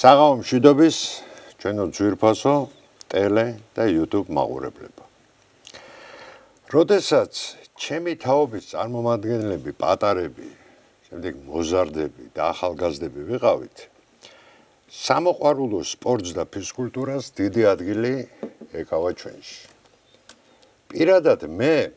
საღამო მშვიდობის ჩვენო ძვირფასო ტელე და YouTube მაყურებლებო. როდესაც ჩემი თაობის წარმომადგენლები, პატარები, შემდეგ მოზარდები და ახალგაზრდები ვიყავით, სამოყვარულო სპორტს და ფიზკულტურას დიდი ადგილი ეკავა ჩვენში. პირადად მე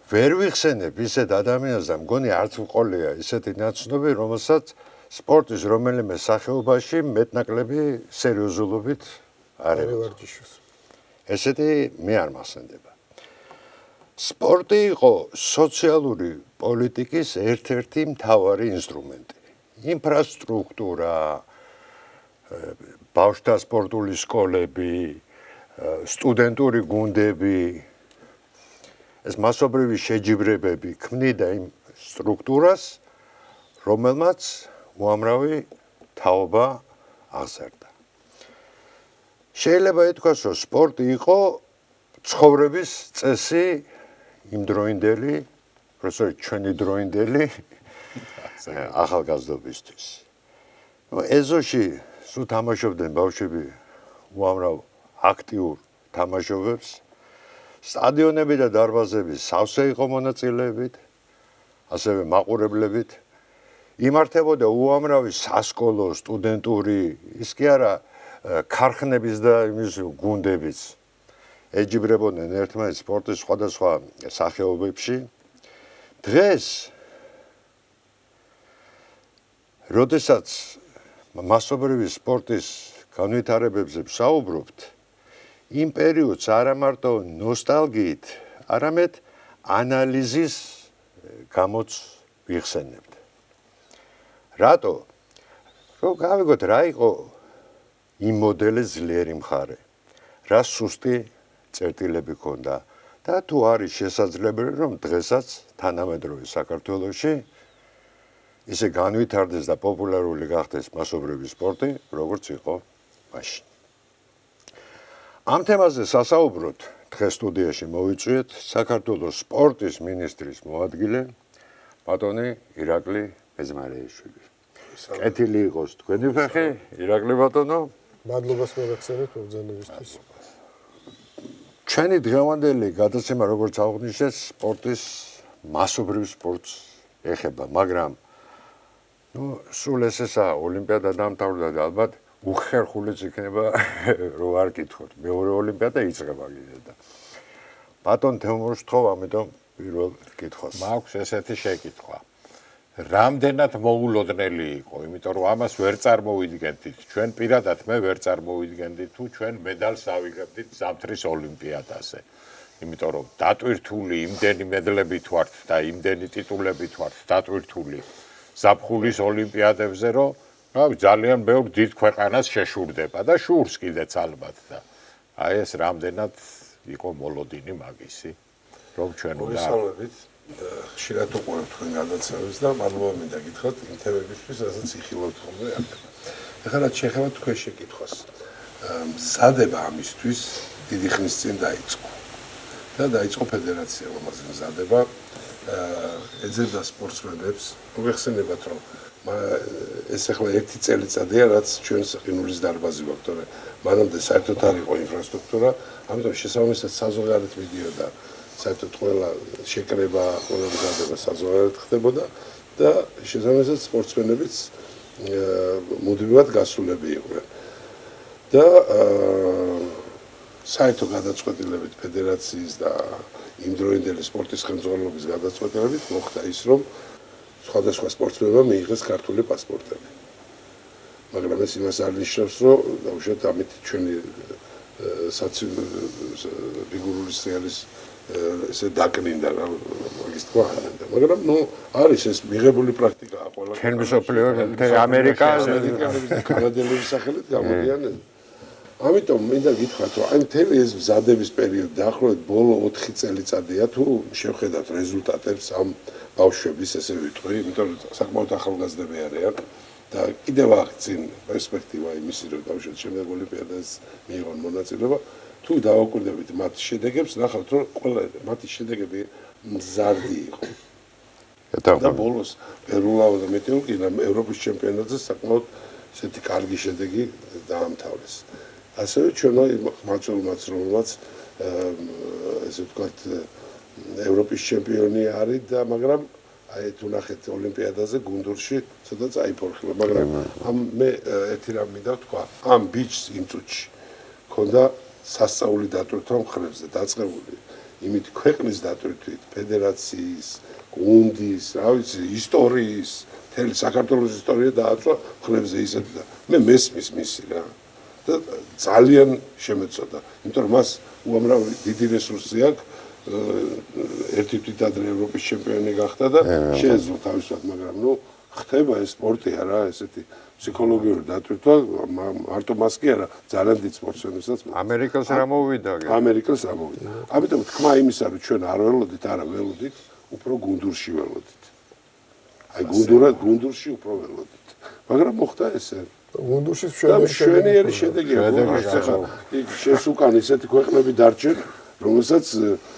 ვერ ვიხსენებ ისეთ ადამიანს და მგონი არც ვყოლია ისეთი ნაცნობი, რომელსაც სპორტის რომელიმე სახეობაში მეტნაკლები სერიოზულობით არ ევარჯიშოს. ესეთი მე არ მახსენდება. სპორტი იყო სოციალური პოლიტიკის ერთ-ერთი მთავარი ინსტრუმენტი. ინფრასტრუქტურა, ბავშვთა სპორტული სკოლები, სტუდენტური გუნდები, ეს მასობრივი შეჯიბრებები ქმნიდა იმ სტრუქტურას, რომელმაც უამრავი თაობა აღზარდა. შეიძლება ითქვას, რომ სპორტი იყო ცხოვრების წესი იმდროინდელი, პროფესორი ჩვენი დროინდელი ახალგაზრდობისთვის. ეზოში სულ თამაშობდნენ ბავშვები უამრავ აქტიურ თამაშობებს. სტადიონები და დარბაზები სავსე იყო მონაწილეებით, ასევე მაყურებლებით. იმართებოდა უამრავი სასკოლო, სტუდენტური, ის კი არა ქარხნების და იმის გუნდებიც. ეჯიბრებოდნენ ერთმანეთს სპორტის სხვადასხვა სახეობებში. დღეს, როდესაც მასობრივი სპორტის განვითარებებზე ვსაუბრობთ, იმ პერიოდს არა მარტო ნოსტალგიით, არამედ ანალიზის გამოც ვიხსენებთ. რატო? რომ გავიგოთ რა იყო იმ მოდელის ძლიერი მხარე, რა სუსტი წერტილები ჰქონდა და თუ არის შესაძლებელი რომ დღესაც თანამედროვე საქართველოში ისე განვითარდეს და პოპულარული გახდეს მასობრივი სპორტი, როგორც იყო მაშინ. ამ თემაზე სასაუბროდ დღეს სტუდიაში მოვიწვიეთ საქართველოს სპორტის მინისტრის მოადგილე ბატონი ირაკლი მეზმარეიშვილი. კეთილი იყოს თქვენი ფეხი, ირაკლი ბატონო. მადლობას მოგახსენებთ მოგზაურობისთვის. ჩვენი დღევანდელი გადაცემა, როგორც აღნიშნეთ, სპორტის მასობრივ სპორტს ეხება, მაგრამ სულ ესეა ოლიმპიადა დამთავრდა და ალბათ უხერხულიც იქნება რო არ კითხოთ. მეორე ოლიმპიადა იწყება კიდე და ბატონ თემურს თხოვ, ამიტომ პირველ კითხვას. მაქვს ესეთი შეკითხვა. რამდენად მოულოდნელი იყო, იმიტომ რომ ამას ვერ წარმოვიდგენდით. ჩვენ პირადად მე ვერ წარმოვიდგენდით თუ ჩვენ მედალს ავიღებდით ზამთრის ოლიმპიადაზე. იმიტომ რომ დატვირთული იმდენი მედლებით ვართ და იმდენი ტიტულებით ვართ დატვირთული ზაფხულის ოლიმპიადებზე, რომ ძალიან ბევრ დიდ ქვეყანას შეშურდება და შურს კიდეც ალბათ და აი ეს რამდენად იყო მოლოდინი მაგისი, რომ ჩვენ უნდა ხშირად უყურებთ თქვენ გადაცემებს და მადლობა მინდა გითხრათ იმ თემებისთვის, რასაც იხილავთ ხოლმე აქ. ეხლა რაც შეეხება თქვენ შეკითხვას. მზადება ამისთვის დიდი ხნის წინ დაიწყო. და დაიწყო ფედერაცია, რომელზეც მზადება ეძებდა სპორტსმენებს. მოგეხსენებათ, რომ ეს ახლა ერთი წელიწადია, რაც ჩვენს ყინულის დარბაზი გვაქვს, თორე მანამდე საერთოდ არ იყო ინფრასტრუქტურა, ამიტომ შესაბამისად საზღვარგარეთ მიდიოდა საერთოდ ყველა შეკრება, ყველა მზადება საზღვარგარეთ ხდებოდა და შესაბამისად სპორტსმენებიც მუდმივად გასულები იყვნენ. და საერთო გადაწყვეტილებით ფედერაციის და იმდროინდელი სპორტის ხელმძღვანელობის გადაწყვეტილებით მოხდა ის, რომ სხვადასხვა სპორტსმენებმა მიიღეს ქართული პასპორტები. მაგრამ ეს იმას არ ნიშნავს, რომ დაუშვათ ამით ჩვენი ფიგურული სრიალის ესე დაკნინდა რა ის თქვა. მაგრამ არის ეს მიღებული პრაქტიკაა ყველა. ჩვენ მსოფლიო ამერიკა და კანადელების სახელით გამოდიან. ამიტომ მინდა გითხრათ, რომ აი მთელი ეს მზადების პერიოდი დაახლოებით ბოლო 4 წელიწადია თუ შევხედავთ რეზულტატებს ამ ბავშვების, ესე ვიტყვი, იმიტომ რომ საკმაოდ ახალგაზრდები არიან და კიდევ აღწინ პერსპექტივა იმისი, რომ ბავშვებს შემდეგ ოლიმპიადას მიიღონ მონაწილეობა, თუ დავაკვირდებით მათ შედეგებს, ნახავთ, რომ ყველა მათი შედეგები მზარდი იყო. და ბოლოს პერულაო და მეტეორკინა ევროპის ჩემპიონატზე საკმაოდ ესეთი კარგი შედეგი დაამთავრეს. ასევე ჩვენ მაცულმაც რომელმაც ესე ვთქვათ ევროპის ჩემპიონი არის და მაგრამ აი თუ ნახეთ ოლიმპიადაზე გუნდურში ცოტა წაიფორხილა, მაგრამ მე ერთი რამ მინდა ვთქვა, ამ ბიჭს იმ წუთში ქონდა სასწაული დატვირთვა მხრებზე დაწყებული იმით ქვეყნის დატვირთვით, ფედერაციის, გუნდის, რა ვიცი, ისტორიის, მთელი საქართველოს ისტორია დააწვა მხრებზე ისეთი და მე მესმის მისი რა და ძალიან შემეწოდა, იმიტომ რომ მას უამრავი დიდი რესურსი აქვს ერთი თვით ადრე ევროპის ჩემპიონი გახდა და შეეძლო თავისად, მაგრამ ნუ ხდება ეს სპორტია რა, ესეთი ფსიქოლოგიური დატვირთვა, მარტო მას კი არა, ძალიან დიდ სპორტსმენებსაც. ამერიკას რა მოვიდა? ამერიკას რა მოვიდა. ამიტომ თქმა იმისა, რომ ჩვენ არ ველოდით, არა ველოდით, უფრო გუნდურში ველოდით. აი გუნდურში უფრო ველოდით. მაგრამ მოხდა ესე. გუნდურში მშვენიერი შედეგი ახლა შენს უკან ისეთი ქვეყნები დარჩენ, რომელსაც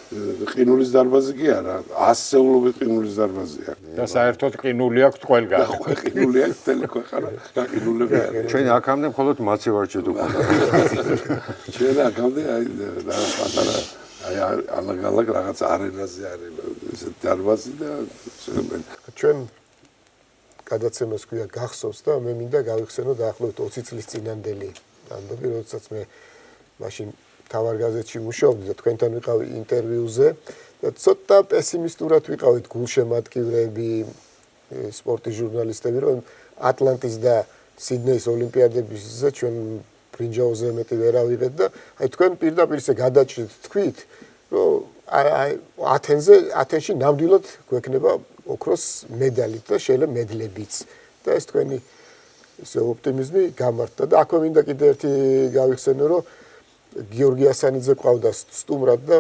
ყინულის დარბაზი კი არა, 100-ეულობით ყინულის დარბაზი აქვს. და საერთოდ ყინული აქვს ყველგან. ყინული აქვს მთელი ქვეყანა, გაყინულები არის. ჩვენ აქამდე მხოლოდ მაცი ვარჩეთ უკვე. ჩვენ აქამდე აი პატარა აი ალაგ-ალაგ რაღაც არენაზე არის ესეთი დარბაზი და ჩვენ გადაცემას ქვია გახსოვს და მე მინდა გავიხსენო დაახლოებით 20 წლის წინანდელი ამბები, როდესაც მე მაშინ თავარ გაზეთში მუშაობდი და თქვენთან ვიყავი ინტერვიუზე და ცოტა პესიმისტურად ვიყავით გულშემატკივრები, სპორტის ჟურნალისტები, რომ ატლანტის და სიდნეის ოლიმპიადებისზე ჩვენ ბრინჯაოზე მეტი ვერ ავიღეთ და აი თქვენ პირდაპირ ისე გადაჭრით თქვით, რომ აი ათენში ნამდვილად გვექნება ოქროს მედალით და შეიძლება მედლებიც და ეს თქვენი ესე ოპტიმიზმი გამართდა და აქვე მინდა კიდე ერთი გავიხსენო, რომ გიორგი ასანიძე ყავდა სტუმრად და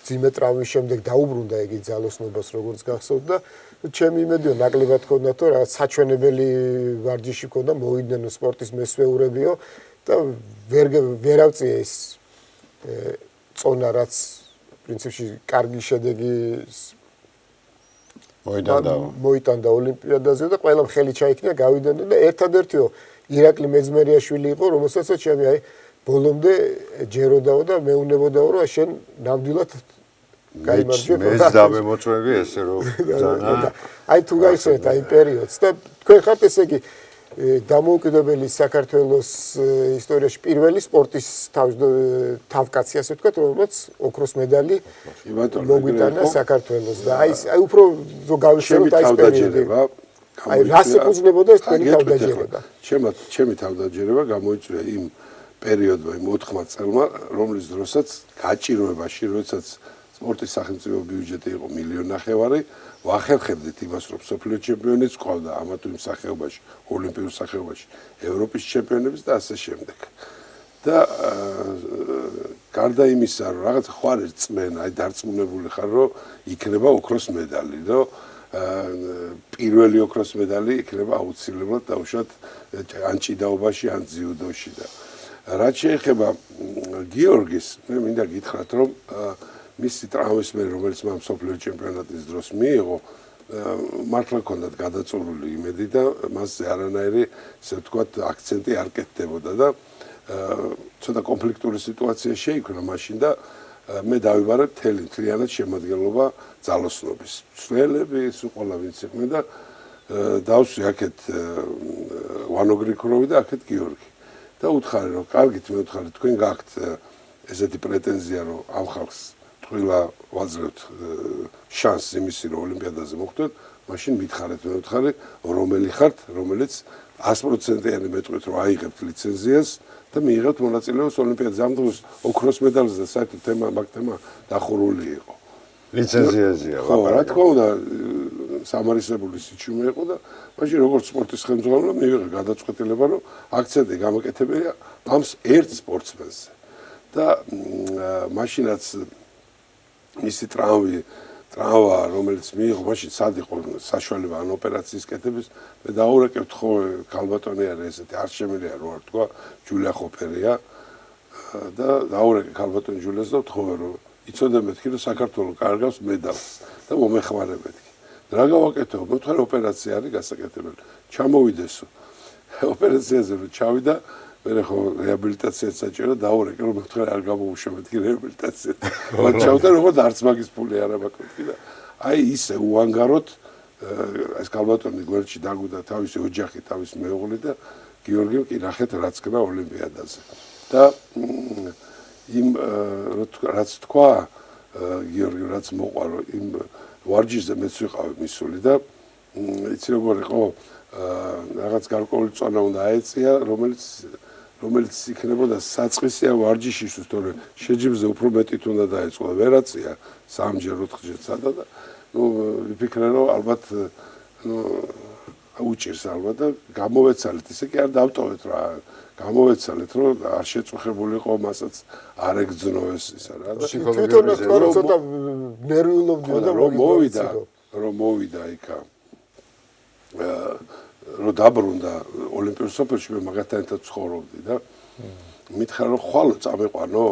ძიმე ტრამვის შემდეგ დაუბრუნდა იგი ძალოსნობას როგორც გახსოვთ და ჩემი იმედია ნაკლებად ქონდა თუ რაღაც საჩვენებელი ვარჯიში ქონდა მოვიდნენ სპორტის მესვეურებიო და ვერ ავწია ეს წონა რაც პრინციპში კარგი შედეგი მოიტანდა ოლიმპიადაზე და ყველამ ხელი ჩაიქნა გავიდნენ და ერთადერთიო ირაკლი მეძმერიაშვილი იყო რომელსაც ჩემი აი ბოლომდე ჯეროდაო და მეუნებოდაო რომ შენ ნამდვილად გაიმარჯვე მეც დამემოწმები ესე რომ ზანა აი თუ გაიხსენეთ აი პერიოდს და თქვენ ხართ ესე იგი დამოუკიდებელი საქართველოს ისტორიაში პირველი სპორტის თავკაცი ასე ვთქვათ რომელსაც ოქროს მედალი მოგვიტანა საქართველოს და აი უფრო გავიხსენოთ აი პერიოდი აი რას ეყუძნებოდა ეს თქვენი თავდაჯერება ჩემი თავდაჯერება გამოიწვია იმ პერიოდმა იმ 14 წელმა რომლის დროსაც გაჭიროებაში როდესაც სპორტის სახელმწიფო ბიუჯეტი იყო 1.5 მილიონი ვახერხებდით იმას რომ სოფლიო ჩემპიონიც ყავდა ამა თუ იმ სახეობაში ოლიმპიურ სახეობაში ევროპის ჩემპიონების და ასე შემდეგ და გარდა იმისა რომ რაღაც ხარ წმენა აი დარწმუნებული ხარ რომ იქნება ოქროს მედალი რომ პირველი ოქროს მედალი იქნება აუცილებლად დაუშვათ ან ჭიდაობაში ან ძიუდოში და რაც შეეხება გიორგის მე მინდა გითხრათ რომ მისი ტრავმის მერე რომელიც მან სოფლიო ჩემპიონატის დროს მიიღო მართლა ჰქონდათ გადაწყვეტილი იმედი და მასზე არანაირი ესე ვთქვათ აქცენტი არ კეთდებოდა და ცოტა კონფლიქტური სიტუაცია შეიქმნა მაშინ და მე დავიბარე მთლიანად შემადგენლობა ძალოსნობის ცვლელები სულ ყველა ვინც იყვნენ და დავსვი აქეთ ვანოგრიქროვი და აქეთ გიორგი და უთხარი რომ კარგით მე უთხარი თქვენ გაქვთ ესეთი პრეტენზია რომ ამ ხალხს ყველა ვაძლევთ შანსს იმისი რომ ოლიმპიადაზე მოხვდეთ მაშინ მითხარეთ მე უთხარი რომელი ხართ რომელიც 100%-იანი მეტყვით რომ აიღებთ ლიცენზიას და მიიღებთ მონაწილეობას ოლიმპიადაზე ამ დროს ოქროს მედალზე საერთოდ თემა მაგ თემა დახურული იყო ლიცენზიაზეა ხო რა თქმა უნდა სამარისებული სიჩუმე იყო და მაშინ როგორც სპორტის ხელმძღვანელმა მიიღე გადაწყვეტილება რომ აქცენტი გამოკეთებია ამ ერთ სპორტსმენზე და მაშინაც მისი ტრავმა რომელიც მიიღო მაშინ სად იყო საშუალება ან ოპერაციის კეთების მე დაურეკებთ ხო ქალბატონი არის ესეთი არ შემიძლია რო არ თქვა ჯულია ხოფერია და დაურეკე ქალბატონ ჯულიას და თქვა რომ იცოდებთ კი რომ საქართველოს კარგავს მედალს და მომეხმარებეთ კი რა გავაკეთო მოთხრა ოპერაცია არის გასაკეთებელი ჩამოვიდესო ოპერაციაზე რომ ჩავიდა მე ხო რეაბილიტაციაც საჭირო დაურეკე რომ მეთქე არ გამოუშვა მეთქე რეაბილიტაცია მან ჩავდა როგორც არც მაგის ფული არ აბაკეთე და აი ისე უანგაროთ ეს კალბატონი გვერდში დაგვიდა თავისი ოჯახი თავის მეუღლე და გიორგიმ კი ნახეთ რაც ქნა ოლიმპიადაზე და იმ რაც თქვა გიორგი რაც მოყარო იმ ვარჯიშზე მეც ვიყავი მისული და იცი როგორ იყო რაღაც გარკვეული წონა უნდა აეწია რომელიც იქნებოდა საწყისია ვარჯიშისთვის თორე შეჯიბზე უფრო მეტით უნდა დაეწყო ვერაწია 3-ჯერ 4-ჯერ სადა და ვიფიქრე რომ ალბათ უჭირს ალბათ და გამოვეცალეთ ისე კი არ დავტოვეთ რა გამოვეცალეთ რომ არ შეწუხებულიყო მასაც არ ეგძნოეს ისა რა და თვითონაც რა ცოტა ნერვიულობდი და რომ მოვიდა იქა რომ დაბრუნდა ოლიმპიურ სოფელში მე მაგათთან ერთად ცხოვრობდი და მითხრა რომ ხვალო წამიყვანო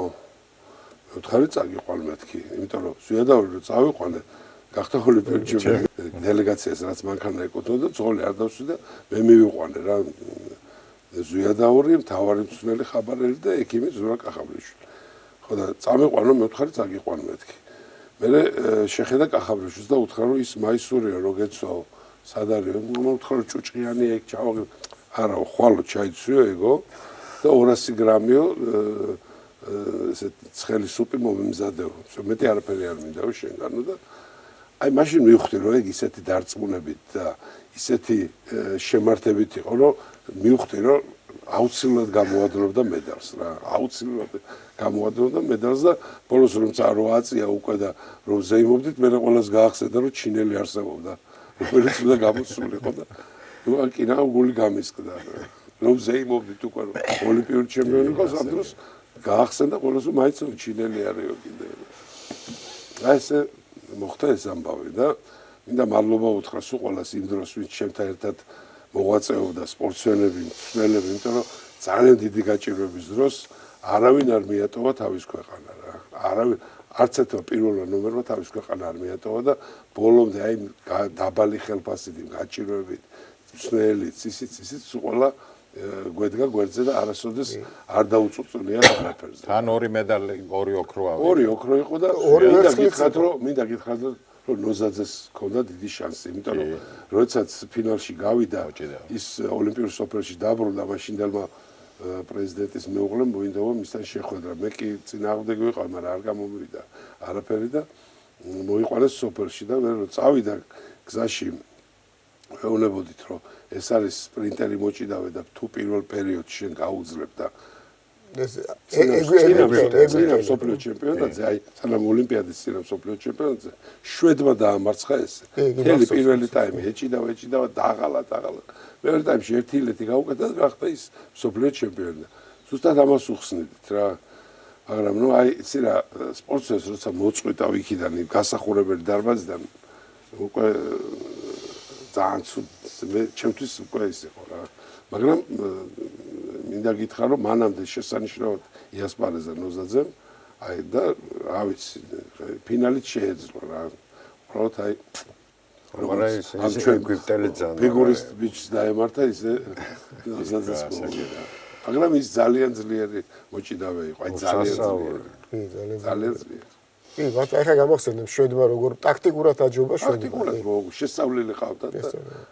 ვთხარი წაგიყვან მეთქი იმიტომ რომ ზვიადაური რომ წავიყვანე გახდა ოლიმპიურ ჩემპიონი დელეგაციას რაც მანქანა ეკუთვნოდა ძღოლი არ დავსვი და მე მივიყვანე რა ზვიადაური მთავარი მწვრთნელი ხაბარელი და ექიმი ზურა კახაბლიშვილი ხო და წამიყვანო მე ვთხარი წაგიყვან მეთქი მე შეხედა კახაბლიშვილს და უთხრა რომ ის მაისურია რო გეცო სად არის მოთხრა ჭუჭყიანი ეგ ჩავაღე არა ხვალო ჩაიცვიო ეგო და 200 გრამიო ესე ცხელი სუპი მომიმზადეო მეტი არაფერი არ მინდაო შენგანო და აი მაშინ მივხვდი რომ ეგ ისეთი დარწმუნებით და ისეთი შემართებით იყო რომ მივხვდი რომ აუცილებლად გამოადრობდა მედალს რა აუცილებლად გამოადრობდა მედალს და ბოლოს რომ წაროაწია უკვე და რომ ზეიმობდით მე ყველას გაახსენდა რომ ჩინელი არსებობდა რომელიც უნდა გამოსულიყო და ნუ აკინა გული გამისკდა რომ ზეიმობდით უკვე რომ ოლიმპიური ჩემპიონი იყო ამ დროს გაახსენდა ყველას რომ მაინც ჩინელი არისო კიდე აი ესე მოხდა ეს ამბავი და მინდა მადლობა უთხრა სულ ყველას იმ დროს ვინც ჩემთან ერთად მოღვაწეობდა სპორტსმენები, მწვრთნელები, იმიტომ რომ ძალიან დიდი გაჭირვების დროს არავინ არ მიატოვა თავის ქვეყანა რა. არავინ არც ერთმა პირველმა ნომერმა თავის ქვეყანა არ მიატოვა და ბოლომდე აი დაბალი ხელფასით, გაჭირვებით, მწვრთნელიც, ისიც სულ ყველა გვედგა გვერდზე და არასოდეს არ დაუწუწუნია არაფერზე. თან ორი მედალი, ორი ოქრო ავიღო. ორი ოქრო იყო და მინდა გითხრათ რომ ნოზაძეს ჰქონდა დიდი შანსი, იმიტომ რომ როდესაც ფინალში გავიდა ის ოლიმპიურ სოფელში დაბრუნდა მაშინდელმა პრეზიდენტის მეუღლემ მოინდომა მისთან შეხვედრა. მე კი წინააღმდეგ ვიყავ, მაგრამ არ გამომივიდა არაფერი და მოიყვანეს სოფელში და მე რომ წავიდა გზაში ეუბნებოდით რომ ეს არის სპრინტერი მოჭიდავე და თუ პირველ პერიოდში შენ გაუძლებ და ეგ სოფლიო ჩემპიონატზე აი სანამ ოლიმპიადის წინა სოფლიო ჩემპიონატზე შვედმა დაამარცხა ეს მთელი პირველი ტაიმი ეჭიდავა დააღალა მეორე ტაიმში ერთი ილეთი გაუკეთა და გახდა ის სოფლიო ჩემპიონი ზუსტად ამას უხსნით რა მაგრამ ნუ აი იცი რა სპორტსს როცა მოწყვიტავ იქიდან გასახურებელი დარბაზიდან უკვე ძალიან მე ჩემთვის უკვე ის იყო რა მაგრამ მინდა გითხრა რომ მანამდე შესანიშნავად იასპარეზა ნოზაძემ აი და რა ვიცი ფინალით შეეძლო რა უბრალოდ აი მაგრამ ეს ჩვენ გვიპტელი ძალიან ფიგურისტ ბიჭს დაემართა ისე ნოზაძეს მაგრამ ის ძალიან ძლიერი მოჭიდავე იყო აი ძალიან ძლიერი კი, მაგრამ ახლა გამახსენებ შვედმა როგორ ტაქტიკურად აჯობა შვედმა. ტაქტიკურად შესწავლილი ყავდა და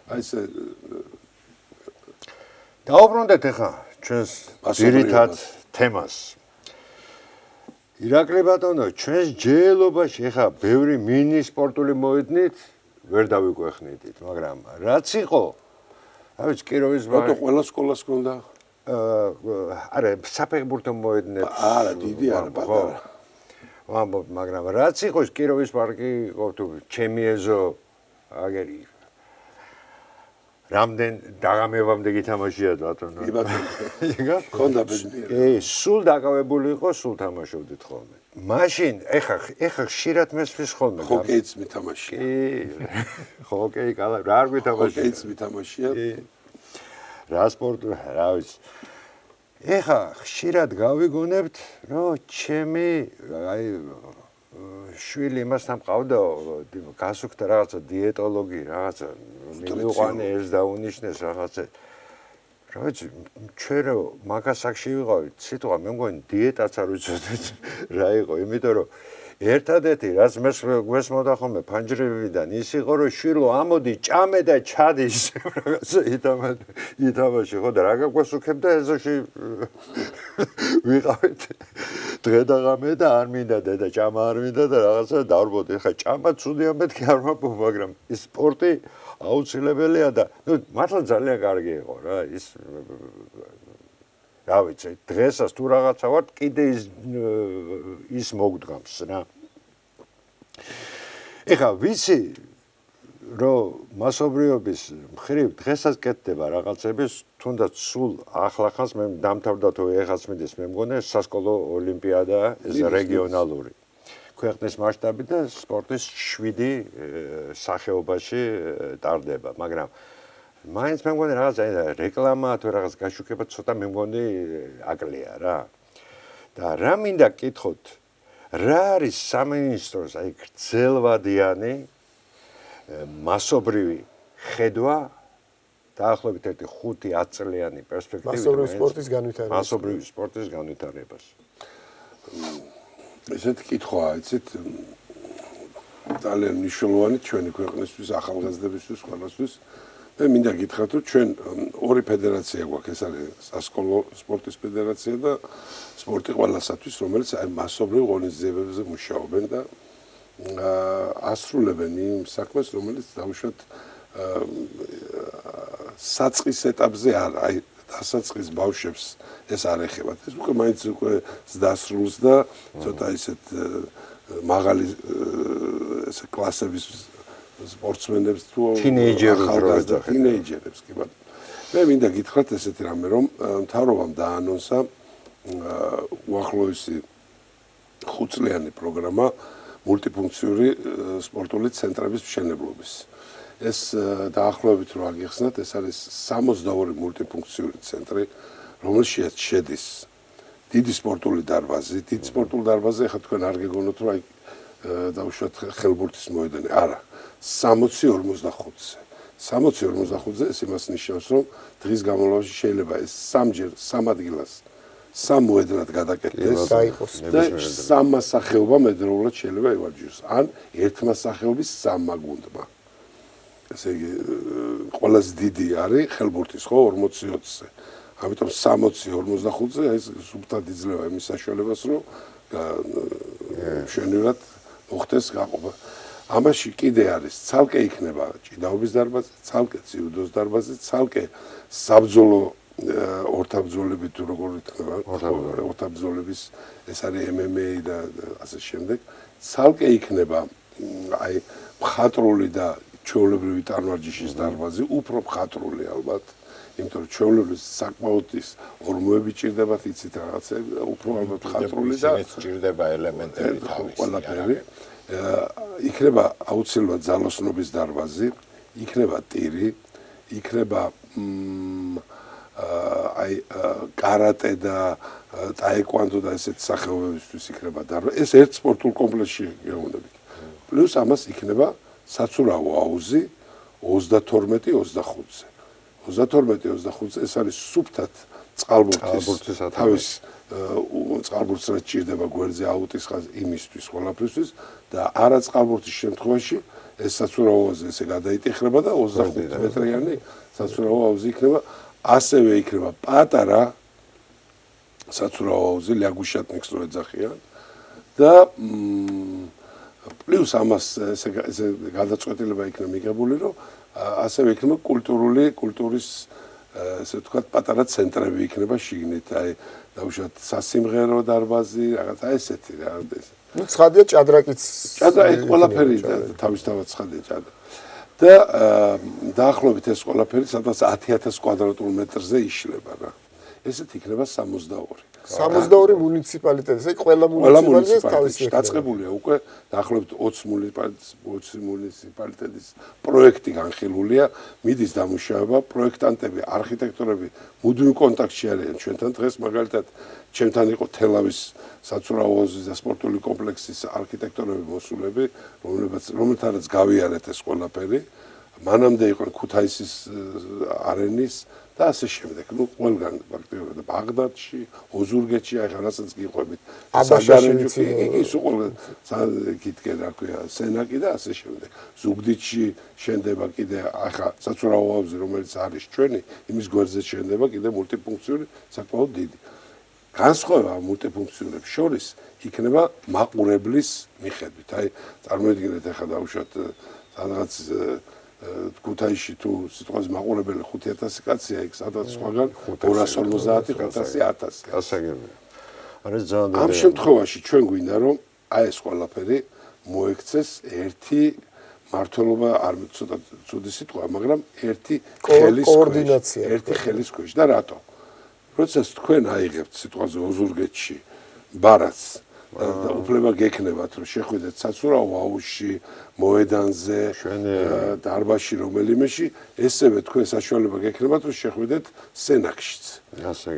აი ეს დაუბრუნდეთ ახლა ჩვენს ძირითად თემას. ირაკლი ბატონო, ჩვენს ჯეელობაში ახლა ბევრი მინი სპორტული მოედნით ვერ დავიკვეხნიდით, მაგრამ რაც იყო, აი ვიცი კიროვის ბატონო ყველა სკოლას ჰქონდა? არა, საფეხბურთო მოედნებს. არა, დიდი არა, პატარა. ვამბობ, მაგრამ რაც იყო ის კიროვის პარკი, იყო თუ ჩემი ეზო აგერი რამდენ დაღამებამდე გითამაშიათ ბატონო. კი ბატონო. იგა? ხონდა ბედნიერი. კი, სულ დაკავებული იყო, სულ თამაშობდით ხოლმე. მაშინ ეხა ხშირად მესმის ხოლმე. ჰოკეიც მითამაშია. კი. ჰოკეი კალა რა არ გვითამაშია? ჰოკეიც მითამაშია. კი. რა სპორტი, რა ვიცი. ეხა ხშირად გავიგონებთ, რომ ჩემი აი შვილი იმასთან მყავდა გასუქდა რაღაცა დიეტოლოგი, რაღაცა მივიყვანე ეს დაუნიშნეს რაღაცა რა ვიცი, ჩვენ რო მაგასაკში ვიყავით, სიტყვა მე მგონი დიეტაც არ ვიცოდეთ რა იყო, იმიტომ რომ ერთადერთი რაც მე გვესმოდა ხოლმე ფანჯრებიდან ის იყო რომ შვილო ამოდი ჭამე და ჩადი რაღაცა ითამაში ხო და რა გაგვესუქებდა ეზოში ვიყავით დღე და ღამე და არ მინდა დედა ჭამა არ მინდა და რაღაცა დავრბოდი ხა ჭამა ცუდია მეთქი არ მაქვს მაგრამ ის სპორტი აუცილებელია და ნუ მართლა ძალიან კარგი იყო რა ის რა ვიცი დღესაც თუ რაღაცა ვარ კიდე ის მოგდგამს რა ეხა ვიცი რომ მასობრიობის მხრივ დღესაც კეთდება რაღაცების თუნდაც სულ ახლახანს მე დამთავრდა თუ ეხაც მიდის მე მგონი სასკოლო ოლიმპიადა ეს რეგიონალური ქვეყნის მასშტაბით და სპორტის 7 სახეობაში ტარდება მაგრამ მაინც მე მგონი რაღაცა რეკლამა თუ რაღაც გაშუქება ცოტა მე მგონი აკლია რა და რა მინდა კითხოთ რა არის სამინისტროს აი გრძელვადიანი მასობრივი ხედვა დაახლოებით 5-10 წლიანი პერსპექტივით მასობრივი სპორტის განვითარებას ესეთი კითხვაა იცით ძალიან მნიშვნელოვანი ჩვენი ქვეყნისთვის ახალგაზრდებისთვის ყველასთვის მე მინდა გითხრათ რომ ჩვენ ორი ფედერაცია გვაქვს ეს არის სასკოლო სპორტის ფედერაცია და სპორტი ყველასათვის რომელიც აი მასობრივ ღონისძიებებზე მუშაობენ და ასრულებენ იმ საქმეს რომელიც დაუშვათ საწყის ეტაპზე აი დასაწყის ბავშვებს ეს არ ეხებათ ეს უკვე მაინც უკვე ზრდასრულს და ცოტა ისეთ მაღალი ესე კლასების სპორტსმენებს თუ თინეიჯერებს კი ბატონო მე მინდა გითხრათ ესეთი რამე რომ მთავრობამ დაანონსა უახლოესი 5 წლიანი პროგრამა მულტიფუნქციური სპორტული ცენტრების მშენებლობის ეს დაახლოებით რო აგიხსნათ ეს არის 62 მულტიფუნქციური ცენტრი რომელშიც შედის დიდი სპორტული დარბაზი დიდი სპორტული დარბაზი ახლა თქვენ არ გეგონოთ რომ აი დაუშვათ ხელბურთის მოედანი არა 60-45-ზე 60-45-ზე ეს იმას ნიშნავს რომ დღის განმავლობაში შეიძლება ეს სამჯერ სამ ადგილას სამ მოედნად გადაკეთდეს და სამმა სახეობამ ერთდროულად შეიძლება ივარჯიშოს ან ერთმა სახეობის სამმა გუნდმა ესე იგი ყველაზე დიდი არის ხელბურთის ხო 40-20-ზე ამიტომ 60-45-ზე ეს სუფთად იძლევა იმის საშუალებას რომ მშვენივრად მოხდეს გაყოფა ამაში კიდე არის ცალკე იქნება ჭიდაობის დარბაზი ცალკე ციუდოს დარბაზი ცალკე საბრძოლო ორთაბრძოლები თუ როგორ იქნება ორთაბრძოლების ეს არის MMA და ასე შემდეგ ცალკე იქნება აი მხატვრული და ჩვეულებრივი ტანვარჯიშის დარბაზი უფრო მხატვრული ალბათ იმიტომ რომ ჩვეულებრივ საკმაოდ ის ორმოები ჭირდებათ იცით რაღაცა უფრო ალბათ მხატვრული და ჭირდება ელემენტები თავისი ყველაფერი იქნება აუცილებლად ძალოსნობის დარბაზი იქნება ტირი იქნება აი კარატე და ტაეკვანდო და ესეთ სახეობებისთვის იქნება დარბაზი ეს ერთ სპორტულ კომპლექსში გეუბნებით პლუს ამას იქნება საცურაო აუზი 32-25-ზე 32-25-ზე ეს არის სუფთად წყალბურთის თავის წყალბურთს რაც ჭირდება გვერდზე აუტის ხაზ იმისთვის ყველაფრისთვის და არა წყალბურთის შემთხვევაში ეს საცურაო აუზი ესე გადაიტეხება და 25 მეტრიანი საცურაო აუზი იქნება ასევე იქნება პატარა საცურაო აუზი ლიაგუშატნიკს რო ეძახიან და პლუს ამას ესე გადაწყვეტილება იქნება მიღებული რომ ასევე იქნება კულტურის ესე ვთქვათ პატარა ცენტრები იქნება შიგნით აი დაუშვათ სასიმღერო დარბაზი რაღაცა ესეთი რა ნუ ცხადია ჭადრაკიც ჭადრაკი ყველაფერი თავისთავად ცხადია ჭადრაკი და დაახლოებით ეს ყველაფერი სადაც 10000 კვადრატულ მეტრზე იშლება რა ესეთ იქნება 62 მუნიციპალიტეტი ეს ყველა მუნიციპალიტეტის თავისი დაწყებულია უკვე დაახლოებით 20 მუნიციპალიტეტის პროექტი განხილულია მიდის დამუშავება პროექტანტები არქიტექტორები მუდმივ კონტაქტში არიან ჩვენთან დღეს მაგალითად ჩემთან იყო თელავის საცურაო აუზის და სპორტული კომპლექსის არქიტექტორები მოსულები რომელთანაც გავიარეთ ეს ყველაფერი მანამდე იყო ქუთაისის არენის და ასე შემდეგ. ნუ ყველგან ფაქტობრივად ბაღდადში, ოზურგეთში, აი ხანასაც გიყვებით. აბაშაშიც ის ყველგან გითქე რა ქვია, სენაკი და ასე შემდეგ. ზუგდიდში შენდება კიდე ახლა საცურაო აუზი, რომელიც არის ჩვენი, იმის გვერდზე შენდება კიდე მულტიფუნქციური საკმაოდ დიდი. განსხვავება მულტიფუნქციონებს შორის იქნება მაყურებლის მიხედვით. აი წარმოიდგინეთ ახლა დავუშვათ სადღაც ქუთაისში თუ სიტყვაზე მაყურებელი 5000 კაცია, იქ სადღაც სხვაგან 250 500 1000. გასაგებია. არის ძალიან ამ შემთხვევაში ჩვენ გვინდა რომ აი ეს ყველაფერი მოექცეს ერთი მართლობა არ ცოტა ცუდი სიტყვა, მაგრამ ერთი ხელის კოორდინაცია. ერთი ხელის ქვეშ და რატო? როდესაც თქვენ აიღებთ სიტყვაზე ოზურგეთში ბარათს და უფლება გექნებათ რომ შეხვიდეთ საცურაო აუზში, მოედანზე, დარბაზში რომელიმეში, ესევე თქვენ საშუალება გექნებათ რომ შეხვიდეთ სენაკშიც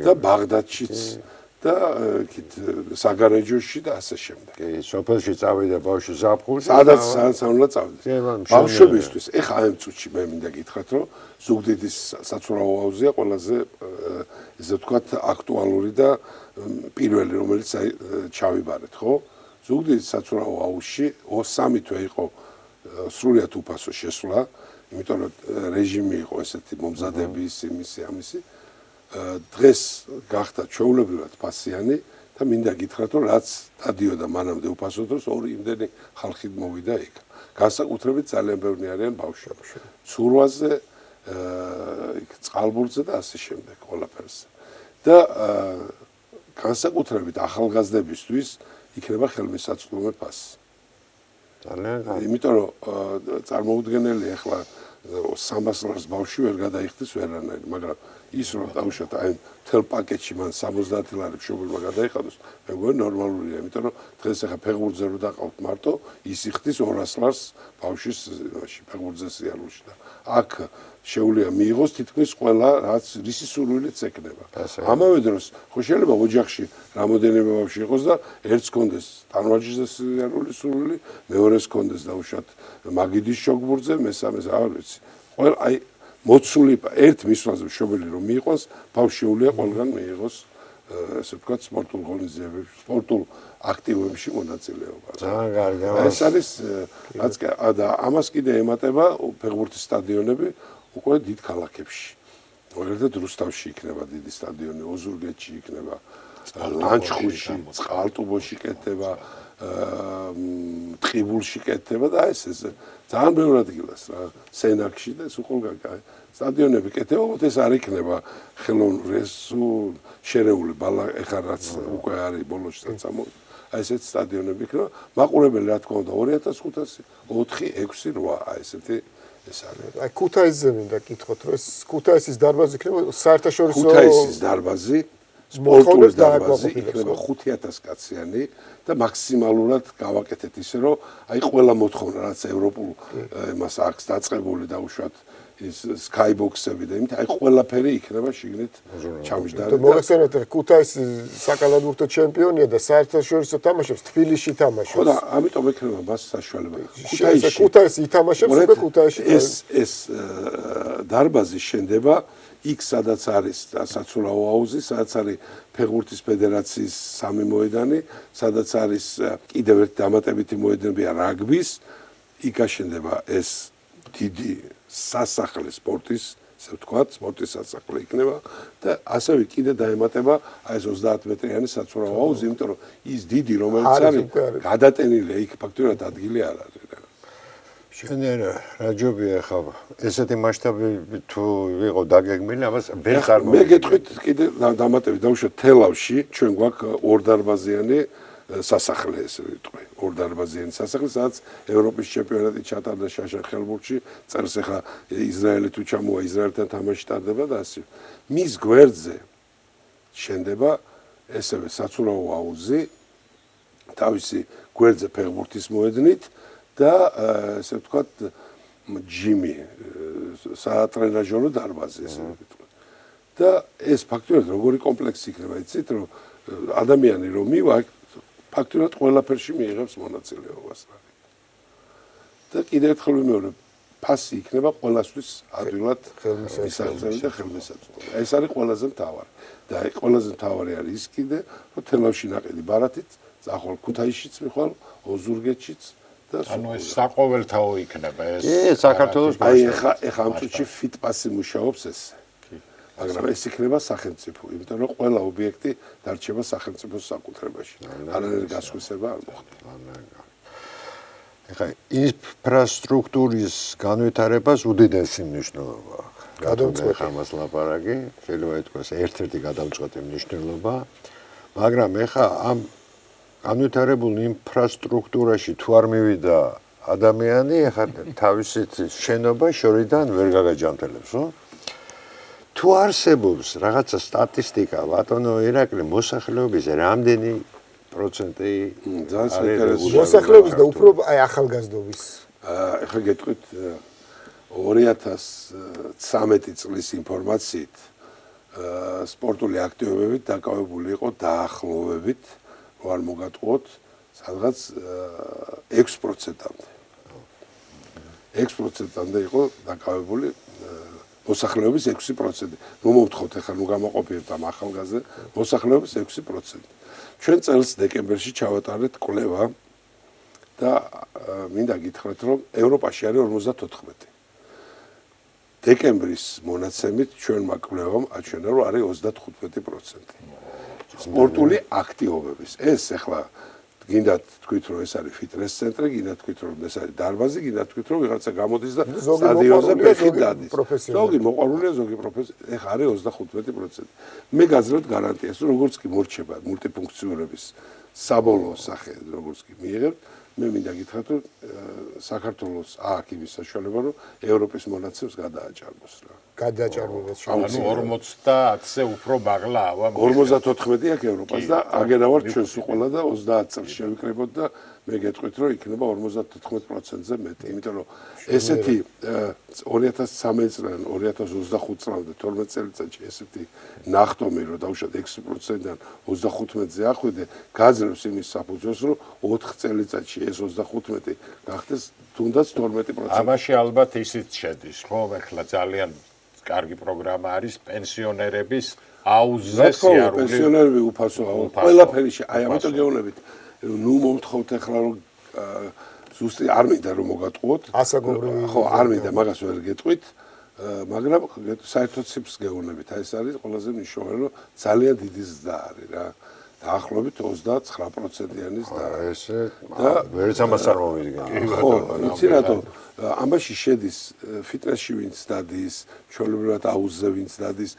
და ბაღდადშიც და საგარეჯოში და ასე შემდეგ. კი, სოფელში წავიდა ბავშვი ზაფხულში. სადაც უნდა წავიდეს. ბავშვებისთვის, ეხა ამ წუთში მე მინდა გითხრათ, რომ ზუგდიდის საცურაო აუზია ყველაზე ესე ვთქვათ აქტუალური და პირველი რომელიც ჩავიბარეთ, ხო? ზუგდიდის საცურაო აუზში 3 თვე იყო სრულიად უფასო შესვლა, იმიტომ რომ რეჟიმი იყო ესეთი მომზადების, იმისი, ამისი. დღეს გახდა ჩვეულებრივად ფასიანი და მინდა გითხრათ რომ რაც დადიოდა მანამდე უფასო დროს ორი იმდენი ხალხი მოვიდა იქ. განსაკუთრებით ძალიან ბევრი არიან ბავშვები. ცურვაზე, იქ წყალბურთზე და ასე შემდეგ ყველაფერზე. და განსაკუთრებით ახალგაზრდებისთვის იქნება ხელმისაწვდომი ფასი. ძალიან კარგი. იმიტომ რომ წარმოუდგენელი ახლა 300 ლარს ბავშვი ვერ გადაიხდის ვერანაირ, მაგრამ ის რომ დავუშვათ აი თელ პაკეტში მან 70 ლარი მშობელმა გადაიხადოს, მე მგონი ნორმალურია, იმიტომ რომ დღეს ახლა ფეხბურთზე რო დაყავთ მარტო, ის იხდის 200 ლარს ბავშვის ფეხბურთზე სიარულში და აქ შეუძლია მიიღოს თითქმის ყველა რაც რისი სურვილიც ეკნება. ამავე დროს ხო შეიძლება ოჯახში რამოდენიმე ბავშვი იყოს და ერთს კონდეს ტანვაჯიზე სიარული სურვილი, მეორეს კონდეს დავუშვათ მაგიდის შოგბურთზე, მესამეს არ ვიცი. ყველა აი მოცული ერთ მისვლაზე მშობელი რომ მიიღოს, ბავშვი შეუძლია ყველგან მიიღოს ესე ვთქვათ სპორტულ ღონისძიებებში, სპორტულ აქტივობებში მონაწილეობა. ძალიან კარგი. ეს არის რაც და ამას კიდე ემატება ფეხბურთის სტადიონები უკვე დიდ ქალაქებში. მაგალითად რუსთავში იქნება დიდი სტადიონი, ოზურგეთში იქნება, ლანჩხუთში, წყალტუბოში კეთდება, ტყიბულში კეთდება და ეს ძალიან ბევრი ადგილას რა, სენაკში და სულ სტადიონები კეთდება, ეს არ იქნება ხელოვნური, ეს შერეული ბალა ეხლა რაც უკვე არის ბოლოში წამოვიდა. აი ესეთ სტადიონები იქნება, მაყურებელი რა თქმა უნდა 2500, 4, 6, 8, აი ესეთი ეს არის. აი ქუთაისზე მინდა გითხოთ, რომ ეს ქუთაისის დარბაზი იქნება საერთაშორისო ქუთაისის დარბაზი სპორტული დარბაზი იქნება 5000 კაციანი და მაქსიმალურად გავაკეთეთ ისე რომ აი ყველა მოთხოვნა რაც ევროპულ იმას აქვს დაწყებული დაუშვათ ის სკაიბოქსები და იმით აი ყველაფერი იქნება შიგნით ჩამჯდარი და მოგეხსენებათ ქუთაისი საკალათბურთო ჩემპიონია და საერთაშორისო თამაშებს თბილისში თამაშობს. ხო და ამიტომ ექნება მას საშუალება. ქუთაისი ითამაშებს უკვე ქუთაისში. ეს დარბაზი შენდება იქ სადაც არის საცურაო აუზი, სადაც არის ფეხბურთის ფედერაციის 3 მოედანი, სადაც არის კიდევ ერთი დამატებითი მოედნებია რაგბის, იქ აშენდება ეს დიდი სასახლე სპორტის, ესე ვთქვათ, სპორტის სასახლე იქნება და ასევე კიდე დაემატება აი ეს 30 მეტრიანი საცურაო აუზი, იმიტომ რომ ის დიდი რომელიც არის გადატენილია იქ ფაქტობრივად ადგილი არ არის. შენ რა ჯობია ხა ესეთი მასშტაბი თუ ვიყო დაგეგმილი, ამას ვერ წარმოვიდგენთ. მე გეტყვით კიდე დამატებით დავუშვათ თელავში ჩვენ გვაქვს ორდარბაზიანი სასახლე ესე ვიტყვი, ორდარბაზიანი სასახლე, სადაც ევროპის ჩემპიონატი ჩატარდა შაშან ხელბურთში, წერს ახლა ისრაელი თუ ჩამოვა ისრაელთან თამაში ტარდება და ასე. მის გვერდზე შენდება ესევე საცურაო აუზი, თავისი გვერდზე ფეხბურთის მოედნით და ესე ვთქვათ ჯიმი სატრენაჟორო დარბაზი ესე ვიტყვი. და ეს ფაქტობრივად როგორი კომპლექსი იქნება, იცით რომ ადამიანი რომ მივა ფაქტობრივად ყველაფერში მიიღებს მონაწილეობას. და კიდევ ერთხელ ვიმეორებ, ფასი იქნება ყველასთვის ადვილად მისაღწევი და ხელმისაწვდომი. ეს არის ყველაზე მთავარი. და ყველაზე მთავარი არის ის კიდე, რომ თელავში ნაყიდი ბარათით, წახვალ ქუთაისშიც მიხვალ, ოზურგეთშიც და ანუ ეს საყოველთაო იქნება ეს. კი, საქართველოს აი ეხა ამ წუთში ფიტპასი მუშაობს ეს. მაგრამ ეს იქნება სახელმწიფო, იმიტომ რომ ყველა ობიექტი დარჩება სახელმწიფოს საკუთრებაში. არანაირი გასხვისება არ მოხდება. ეხა ინფრასტრუქტურის განვითარებას უდიდესი მნიშვნელობა აქვს. გადამწყვეტი ამას ლაპარაკი, შეიძლება ითქვას ერთ-ერთი გადამწყვეტი მნიშვნელობა, მაგრამ ეხა ამ განვითარებულ ინფრასტრუქტურაში თუ არ მივიდა ადამიანი, ეხა თავისით შენობა შორიდან ვერ გაგაჯანმრთელებს, ხო? თუ არსებობს რაღაცა სტატისტიკა, ბატონო ირაკლი, მოსახლეობის რამდენი პროცენტი ძალიან საინტერესო მოსახლეობის და უფრო აი ახალგაზრდობის. ეხლა გეტყვით 2013 წლის ინფორმაციით სპორტული აქტივობებით დაკავებული იყო დაახლოებით, რო არ მოგატყუოთ, სადღაც 6%-მდე. 6%-მდე იყო დაკავებული მოსახლეობის 6%. ნუ მომთხოვთ ახლა ნუ გამოყოფიერთ ამ ახალგაზრდა მოსახლეობის 6%. ჩვენ წელს დეკემბერში ჩავატარეთ კვლევა და მინდა გითხრათ რომ ევროპაში არის 54. დეკემბრის მონაცემით ჩვენმა კვლევამ აჩვენა რომ არის 35%. სპორტული აქტივობების. ეს ახლა გინდათ თქვით რომ ეს არის ფიტნეს ცენტრი, გინდათ თქვით რომ ეს არის დარბაზი, გინდათ თქვით რომ ვიღაცა გამოდის და სტადიონზე ფეხით დადის. ზოგი მოყვარულია, ზოგი პროფესიონალი. ეხლა არის 35%. მე გაძლევთ გარანტიას, რომ როგორც კი მორჩება მულტიფუნქციონების საბოლოო სახე, როგორც კი მიიღებთ, მე მინდა გითხრათ რომ საქართველოს აქვს იმის საშუალება რომ ევროპის მონაცემს გადააჭარბოს რა. გადაჭარბებას ანუ 50-ზე უფრო მაღლა ავა 54 აქვს ევროპას და აგერავარ ჩვენს უყოლა და 30 წელს შევიკრებოთ და მე გეტყვით რომ იქნება 54%-ზე მეტი, იმიტომ რომ ესეთი 2013 წლიდან 2025 წლამდე 12 წელიწადში ესეთი ნახტომი რომ დავუშვათ 6%-დან 35-ზე ახვიდე, გაძლევს იმის საფუძველს რომ 4 წელიწადში ეს 35 გახდეს თუნდაც 12%. ამაში ალბათ ისიც შედის, ხო, ახლა ძალიან კარგი პროგრამა არის პენსიონერების აუზზე სიარული. პენსიონერები უფასო, ყველაფერი აი ამიტომ გეუბნებით, ნუ მომთხოვთ ახლა რომ ზუსტი არ მინდა რომ მოგატყუოთ. ასაგობრივი ხო, არ მინდა მაგას ვერ გეტყვით, მაგრამ საერთოდ ციფრს გეუბნებით. აი ეს არის ყველაზე მნიშვნელოვანი, რომ ძალიან დიდი ზრდა არის რა. დაახლოებით 29%-იანი ზრდა. ესე ვერც ამას არ მომიდგენ. ხო, იცი რატო? ამაში შედის ფიტნესში ვინც დადის, ჩვეულებრივად აუზზე ვინც დადის,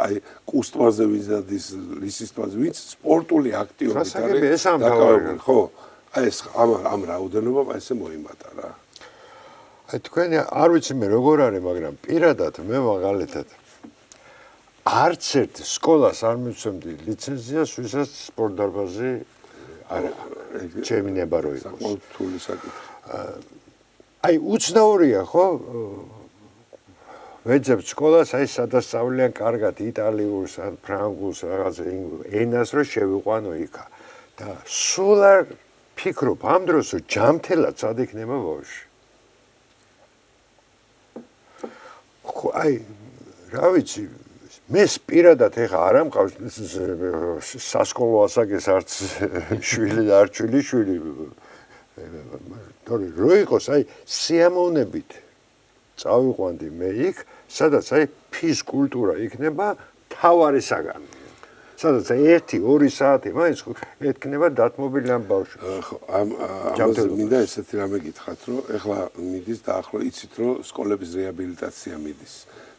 აი კუსტვაზე ვინც დადის, ლისისტვაზე ვინც სპორტული აქტივობით არის დაკავებული. ხო, აი ეს ამ რაოდენობამ ესე მოიმატა რა. აი თქვენი არ ვიცი მე როგორ არის, მაგრამ პირადად მე მაგალითად არც ერთ სკოლას არ მივცემდი ლიცენზიას, ვისაც სპორტ დარბაზი არ ჩემი ნება რო იყოს. ყოველთვილი საკითხი. აი უცნაურია ხო? ვეძებ სკოლას, აი სადასწავლიან კარგად იტალიურს, ან ფრანგულს, რაღაც ენას რო შევიყვანო იქა. და სულ არ ფიქრობ ამ დროს რომ ჯამთელად სად იქნება ბავშვი. ხო, აი რა ვიცი მე პირადად ეხა არ ამყავს სასკოლო ასაკის არც შვილი და არ შვილი. თორე რო იყოს აი სიამოვნებით წავიყვანდი მე იქ, სადაც აი ფიზკულტურა იქნება თავარი საგანი. სადაც 1-2 საათი მაინც ექნება დათმობილი ამ ბავშვს. ხო, ამაზე მინდა ესეთი რამე გითხრათ, რომ ეხლა მიდის დაახლოებით იცით, რომ სკოლების რეაბილიტაცია მიდის.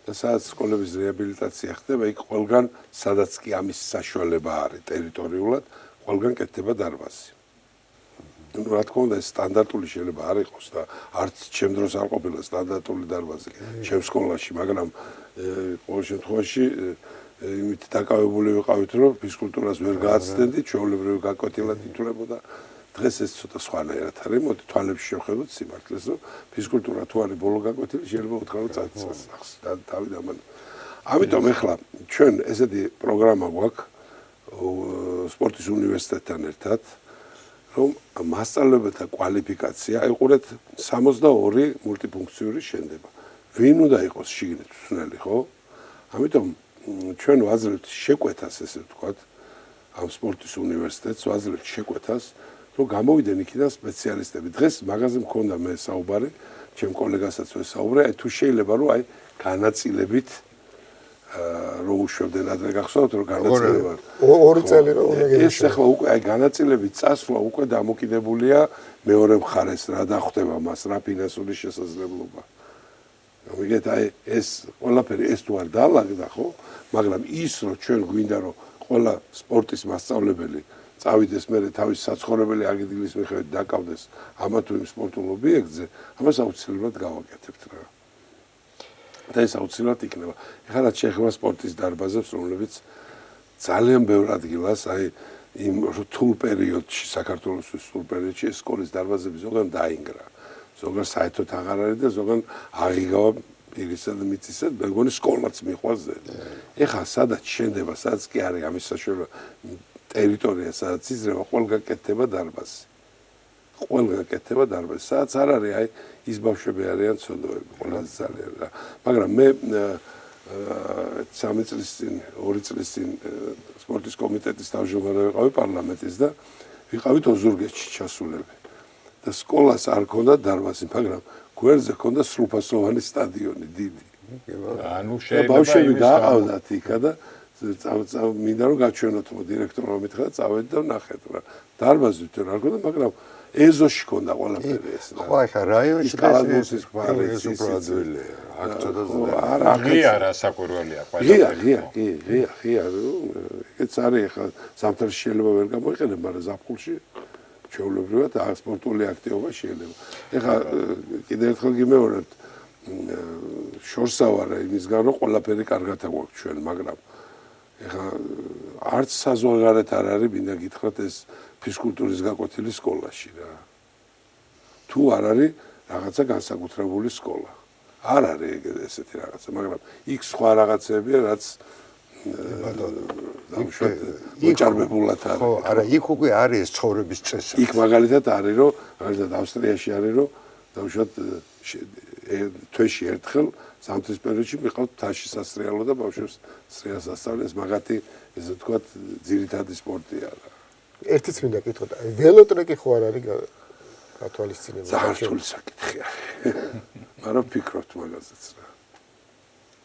და სადაც სკოლების რეაბილიტაცია ხდება, იქ ყველგან სადაც კი ამის საშუალება არის ტერიტორიულად, ყველგან კეთდება დარბაზი. ნუ რა თქმა უნდა, ეს სტანდარტული შეიძლება არ იყოს და არც ჩემ დროს არ ყოფილა სტანდარტული დარბაზი ჩემ სკოლაში, მაგრამ ყოველ შემთხვევაში იმით დაკავებული ვიყავით, რომ ფიზკულტურას ვერ გააცდენდით, ჩვეულებრივი გაკვეთილად ითვლებოდა. დღეს ეს ცოტა სხვანაირად არის, მოდი თვალებში შევხედოთ სიმართლეს, რომ ფიზკულტურა თუ არის ბოლო გაკვეთილი, შეიძლება უთხრა რომ წაწიწას და თავი დამან. ამიტომ ეხლა ჩვენ ესეთი პროგრამა გვაქვს სპორტის უნივერსიტეტთან ერთად რომ მასწავლებელთა კვალიფიკაცია ეყურეთ 62 მულტიფუნქციური შენდება. ვინ უნდა იყოს შიგნით თუნელი, ხო? ამიტომ ჩვენ ვაძლევთ შეკვეთას, ესე ვთქვათ, ამ სპორტის უნივერსიტეტს ვაძლევთ შეკვეთას, რომ გამოვიდნენ იქიდან სპეციალისტები. დღეს მაგაზე მქონდა მე საუბარი, ჩემ კოლეგასაც ვესაუბრე, თუ შეიძლება რომ განაწილებით რო უშვებდნენ ადრე გახსოვთ რომ განაწილება 2 წელი რო უნდა ეს ახლა უკვე განაწილებით წასვლა უკვე დამოკიდებულია მეორე მხარეს რა დახვდება მას რა ფინანსური შესაძლებლობა. მოგეთ ეს ყველაფერი ეს თუ არ დაალაგდა ხო, მაგრამ ის რომ ჩვენ გვინდა რომ ყველა სპორტის მასწავლებელი წავიდეს მერე თავის საცხოვრებელი აგებლის მიხედვით დაკავდეს ამა თუ იმ სპორტულ ობიექტზე, ამას აუცილებლად გავაკეთებთ რა. და ეს აუცილებლად იქნება. ეხლა რაც შეეხება სპორტის დარბაზებს, რომლებიც ძალიან ბევრ ადგილას, იმ რთულ პერიოდში, საქართველოსთვის რთულ პერიოდში სკოლის დარბაზები ზოგან დაინგრა. ზოგან საერთოდ აღარ არის და ზოგან აღიგავა პირისა და მიწისად, მე მგონი სკოლაც მიყვას. ეხლა სადაც შენდება, სადაც კი არის ამის საშუალება ტერიტორია, სადაც იზრდება, ყველგან გაკეთდება დარბაზი. ყველგან გაკეთდება დარბაზი. სადაც არ არის, ის ბავშვები არიან ცოდოები, ყველაზე ძალიან რა. მაგრამ მე 3 წლის წინ, 2 წლის წინ სპორტის კომიტეტის თავმჯდომარე ვიყავი პარლამენტის და ვიყავით ოზურგეთში ჩასულები. და სკოლას არ ქონდა დარბაზი, მაგრამ გვერდზე ქონდა სრულფასოვანი სტადიონი დიდი. ანუ შეიძლება ბავშვები გააყავდათ იქა და მინდა რომ გაჩვენოთ დირექტორმა მითხრა წავედი და ნახეთ რა. დარბაზი თვითონ არ ქონდა, მაგრამ ეზოში ქონდა ყველაფერი ეს. ხო, ახლა რაიონში კალათბურთის გვარი ეს უფრო ადვილია. აქ ცოტა არა საკვირველია ყველაფერი. ღია. ეგეც არის ახლა ზამთარში შეიძლება ვერ გამოიყენებ, მაგრამ ზაფხულში ჩვეულებრივად სპორტული აქტივობა შეიძლება. ეხლა კიდევ ერთხელ გიმეორებთ, შორსავარა იმისგან რომ ყველაფერი კარგად აგვაქვს ჩვენ, მაგრამ ეხლა არც საზღვარგარეთ არ არის, მინდა გითხრათ ეს ფიზკულტურის გაკვეთილი სკოლაში რა. თუ არ არის რაღაცა განსაკუთრებული სკოლა. არ არის ესეთი რაღაცა, მაგრამ იქ სხვა რაღაცებია, რაც მოჭარბებულად არის. ხო, არა, იქ უკვე არის ეს ცხოვრების წესი. იქ მაგალითად არის, რომ მაგალითად ავსტრიაში არის, რომ დავუშვათ თვეში ერთხელ ზამთრის პერიოდში მიყავთ თაში სასრიალო და ბავშვებს სრიალს ასწავლეს, მაგათი ესე ვთქვათ ძირითადი სპორტია რა. ერთიც მინდა კითხოთ, ველოტრეკი ხო არ არის გათვალისწინება? ძალიან რთული საკითხია. მაგრამ ვფიქრობთ მაგაზეც რა.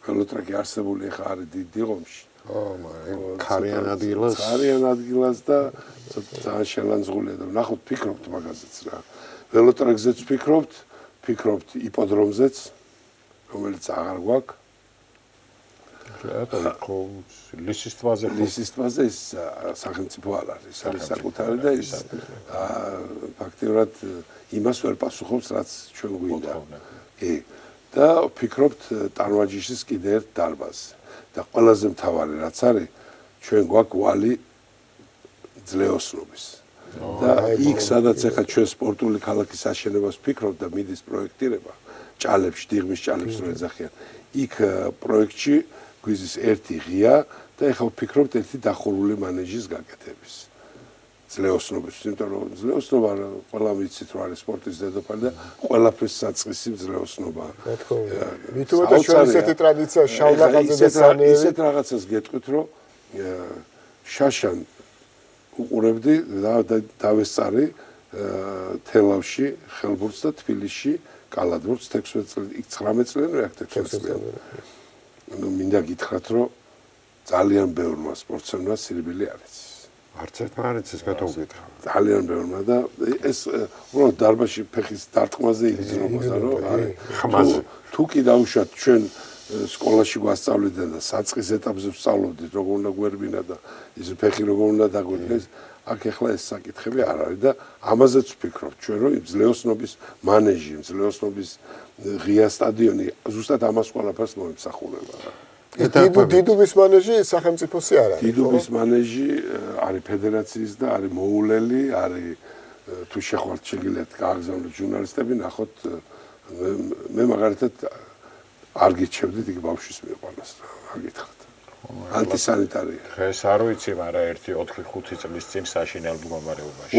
ველოტრეკი არსებული ახლა არის დიდ დიღომში. ხო, მაგრამ ქარიან ადგილას. ქარიან ადგილას და ძალიან შელანძღულია და ნახოთ ვფიქრობთ მაგაზეც რა. ველოტრეკზეც ვფიქრობთ იპოდრომზეც, რომელიც აღარ გვაქვს. ხო, ლისის თვაზე ის სახელმწიფო არ არის, არის საკუთარი და ის ფაქტიურად იმას ვერ პასუხობს, რაც ჩვენ გვინდა. კი. და ვფიქრობთ ტანვაჯიშის კიდე ერთ დარბაზს. და ყველაზე მთავარი რაც არის, ჩვენ გვაქვს ვალი ძლეოსნობის. და იქ სადაც ახლა ჩვენ სპორტული ქალაქის აშენებას ვფიქრობთ და მიდის პროექტირება, ჭალებში, დიღმის ჭალებს რო ეძახიან. იქ პროექტში გვიზის ერთი ღია და ახლა ვფიქრობთ ერთი დახურული მანეჟის გაკეთების. ძლეოსნობის, იმიტომ რომ ძლეოსნობა ყველა ვიცით რომ არის სპორტის დედოფალი და ყველაფრის საწყისი ძლეოსნობა. რა თქმა უნდა. მithumetas შორის ესეთი ტრადიცია შავლაღაძე და სანეევი. ისეთ რაღაცას გეტყვით რომ შაშან უყურებდი დავესწარი თელავში, ხელბურთს და თბილისში კალათბურთს 16 წელი, იქ 19 წელი რა 16 წელი. ანუ მინდა გითხრათ რომ ძალიან ბევრმა სპორტსმენმა სირბილი არის. არც ერთმა არ იცის მე თუ ვკითხავ. ძალიან ბევრმა და ეს უბრალოდ დარბაზში ფეხის დარტყმაზე იგრძნობა რომ ხმაზე. თუ კი დავუშვათ ჩვენ სკოლაში გვასწავლდნენ და საწყის ეტაპზე ვსწავლობდით როგორ უნდა გვერბინა და ის ფეხი როგორ უნდა დაგვედგეს, აქ ახლა ეს საკითხები არ არის და ამაზეც ვფიქრობ ჩვენ რომ ძლეოსნობის მანეჟი, ძლეოსნობის ღია სტადიონი ზუსტად ამას ყველაფერს მოემსახურება რა. დიდუბის მანეჟი სახელმწიფოსი არ არის. დიდუბის მანეჟი არის ფედერაციის და არის მოულელი, არის თუ შეხვალთ შეგიძლიათ გააგზავნოთ ჟურნალისტები, ნახოთ მე მაგალითად არ გიჩვენდით იქ ბავშვის მიყოლას რა, არ გითხრათ. ანტისანიტარია. დღეს არ ვიცი, მაგრამ 1-4-5 წლის წინ საშინელ მდგომარეობაში.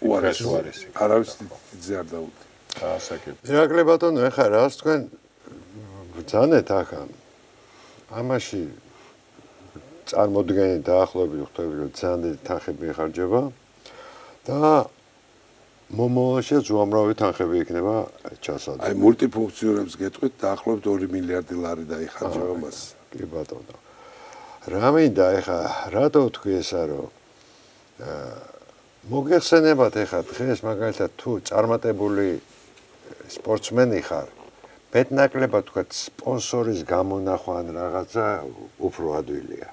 უარესი. არავის ძე არ დაუდი. ასაკი. ზირაკლი ბატონო, ეხლა რას თქვენ ბრძანეთ ახლა? ამაში წარმოდგენით დაახლოებით ხვდები, რომ ძალიან თანხები იხარჯება და მომავალში უამრავი თანხები იქნება ჩასადო. აი მულტიფუნქციონებს გეტყვით, დაახლოებით 2 მილიარდი ლარი დაიხარჯება მას. კი ბატონო. რა მინდა ეხლა, რატო თქვი ესა, რომ მოგეხსენებათ ეხლა დღეს მაგალითად თუ წარმატებული სპორტსმენი ხარ, მეტნაკლებად თქვა სპონსორის გამონახვა ან რაღაცა უფრო ადვილია.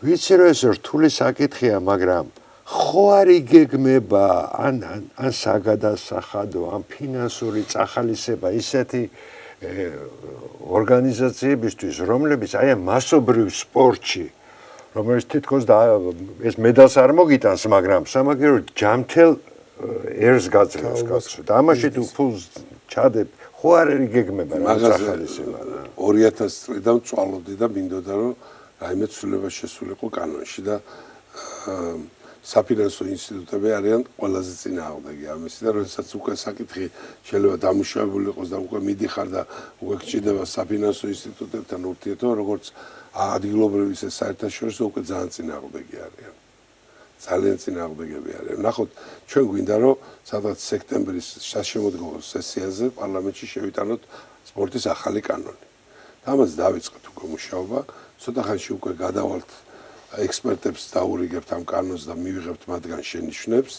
ვიცი რომ ეს რთული საკითხია, მაგრამ ხო არ იგეგმება ან საგადასახადო, ან ფინანსური წახალისება ისეთი ორგანიზაციებისთვის, რომლებიც აი ამ მასობრივ სპორტში, რომელიც თითქოს ეს მედალს არ მოგიტანს, მაგრამ სამაგერო ჯამთელ ერს გაძლევს კაცო. და ამაში თუ ფულს ჩადებ, ხო არ იგეგმება რა წახალისება. 2000 წლიდან წვალობდი და მინდოდა რომ რაიმე ცვლილება შესულიყო კანონში და საფინანსო ინსტიტუტები არიან ყველაზე წინააღმდეგი ამისი და როდესაც უკვე საკითხი შეიძლება დამუშავებული იყოს და უკვე მიდიხარ და უკვე გჭირდება საფინანსო ინსტიტუტებთან ურთიერთობა, როგორც ადგილობრივი ისე საერთაშორისო უკვე ძალიან წინააღმდეგი არიან. ძალიან წინააღმდეგები არიან. ნახოთ, ჩვენ გვინდა რომ სადღაც სექტემბრის საშემოდგომო სესიაზე პარლამენტში შევიტანოთ სპორტის ახალი კანონი. და ამას დავიწყეთ უკვე მუშაობა, ცოტა ხანში უკვე გადავალთ ექსპერტებს დაურიგებთ ამ კანონს და მივიღებთ მათგან შენიშვნებს.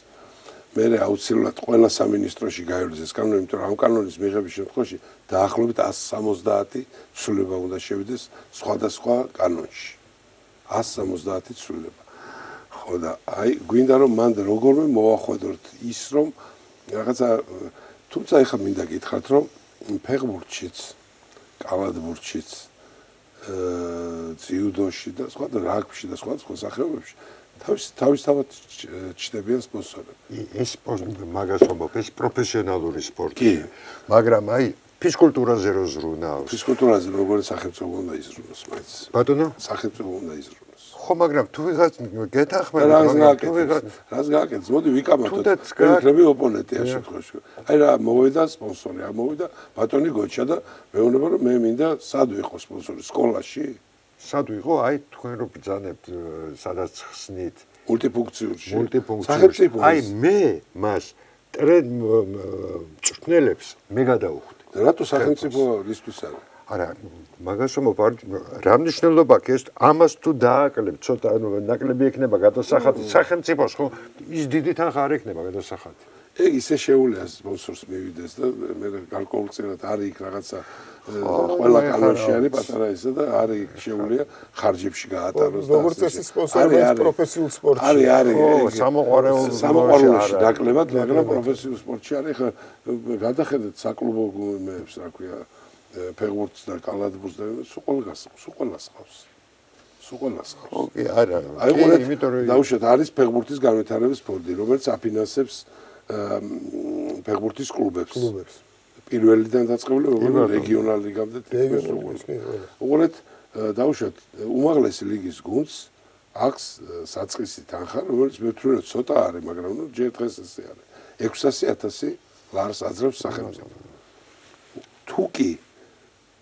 მე აუცილებლად ყველა სამინისტროში გაივლეს ეს კანონი, იმიტომ რომ ამ კანონის მიღების შემთხვევაში დაახლოებით 170 ცვლილება უნდა შევიდეს სხვადასხვა კანონში. 170 ცვლილება. ხო და აი გვინდა რომ მანდ როგორმე მოვახვედროთ ის რომ რაღაცა თუმცა ეხლა მინდა გითხრათ რომ ფეხბურთშიც, კალათბურთშიც ძიუდოში და სხვა და რაგბიში და სხვა სახეობებში თავისთავად ჩნდებიან სპონსორები. ეს მაგას ვამბობ, ეს პროფესიონალური სპორტია. მაგრამ აი ფიზკულტურაზე რო ზრუნავს. ფიზკულტურაზე როგორც სახელმწიფო უნდა იზრუნოს, მაინც. ბატონო? სახელმწიფო უნდა იზრუნოს. ხო, მაგრამ თუ ვიღაც გეთახმება, რას გააკეთებს? მოდი ვიკამათოთ. ვიქნები ოპონენტი ამ შემთხვევაში. აი რა მოვიდა სპონსორი, არ მოვიდა ბატონი გოჩა და მეუბნება რომ მე მინდა სად ვიყო სპონსორი სკოლაში? სად ვიყო? აი თქვენ რო ბრძანებთ, სადაც ხსნით მულტიფუნქციური. სახელმწიფო. აი მე მას მწვრთნელებს მე გადავუხდი. რატო სახელმწიფო რისთვის არის? არა, მაგას ვამბობ, რა მნიშვნელობა აქვს ეს? ამას თუ დააკლებ, ცოტა ნაკლები ექნება გადასახადი სახელმწიფოს, ხო? ის დიდი თანხა არ ექნება გადასახადი. ეგ ისე შეუძლია სპონსორს მივიდეს და მე გარკვეულწილად არის იქ რაღაცა ყველა კანონში არის პატარა ისე და არის შეუძლია ხარჯებში გაატაროს და როგორც ეს სპონსორები პროფესიულ სპორტში. არის სამოყვარულოში დაკლებად, მაგრამ პროფესიულ სპორტში არის. ხა გადახედეთ საკლუბო მეებს, რა ქვია, ფეხბურთს და კალათბურთს და სულ ყველას ყავს. ოკეი, არა. აი ყურეთ, დაუშვათ არის ფეხბურთის განვითარების ფონდი, რომელიც აფინანსებს ფეხბურთის კლუბებს. პირველიდან დაწყებული, როგორც რეგიონალური ლიგამდე თითქმის უყურეთ, დაუშვათ უმაღლესი ლიგის გუნდს აქვს საწყისი თანხა, რომელიც მე ვთვლი რომ ცოტა არის, მაგრამ ნუ ჯერ დღეს ესე არის. 600,000 ლარს აძლევს სახელმწიფო. თუ კი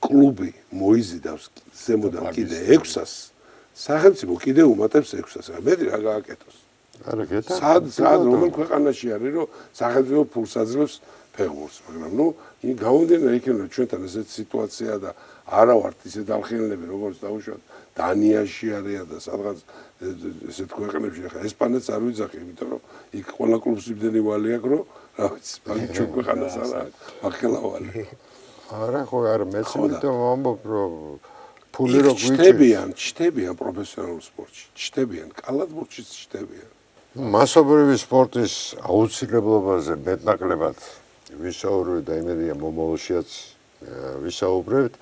კლუბი მოიზიდავს ზემოდან კიდე 600, სახელმწიფო კიდე უმატებს 600. მეტი რა გააკეთოს? არა, გეტყვი. სად რომელ ქვეყანაში არის რომ სახელმწიფო ფულს აძლევს ფეხბურთს, მაგრამ ნუ გამომდინარე იქნება ჩვენთან ესეთი სიტუაცია და არა ვართ ისე დალხილნები, როგორც დაუშვათ დანიაში არიან და სადღაც ესეთ ქვეყნებში, ხა ესპანეთს არ ვიძახი, იმიტომ რომ იქ ყველა კლუბს იმდენი ვალი აქვს, რომ რა ვიცი, მაგ ჩვენ ქვეყანას არა ახელავალი. არა, ხო, არა, მეც იმიტომ ვამბობ, რომ ფული რო გვიჭირს. ჩტებიან პროფესიონალურ სპორტში, ჩტებიან, კალათბურთში ჩტებიან. მასობრივი სპორტის აუცილებლობაზე მეტნაკლებად ვისაუბრეთ და იმედია მომავალშიაც ვისაუბრებთ.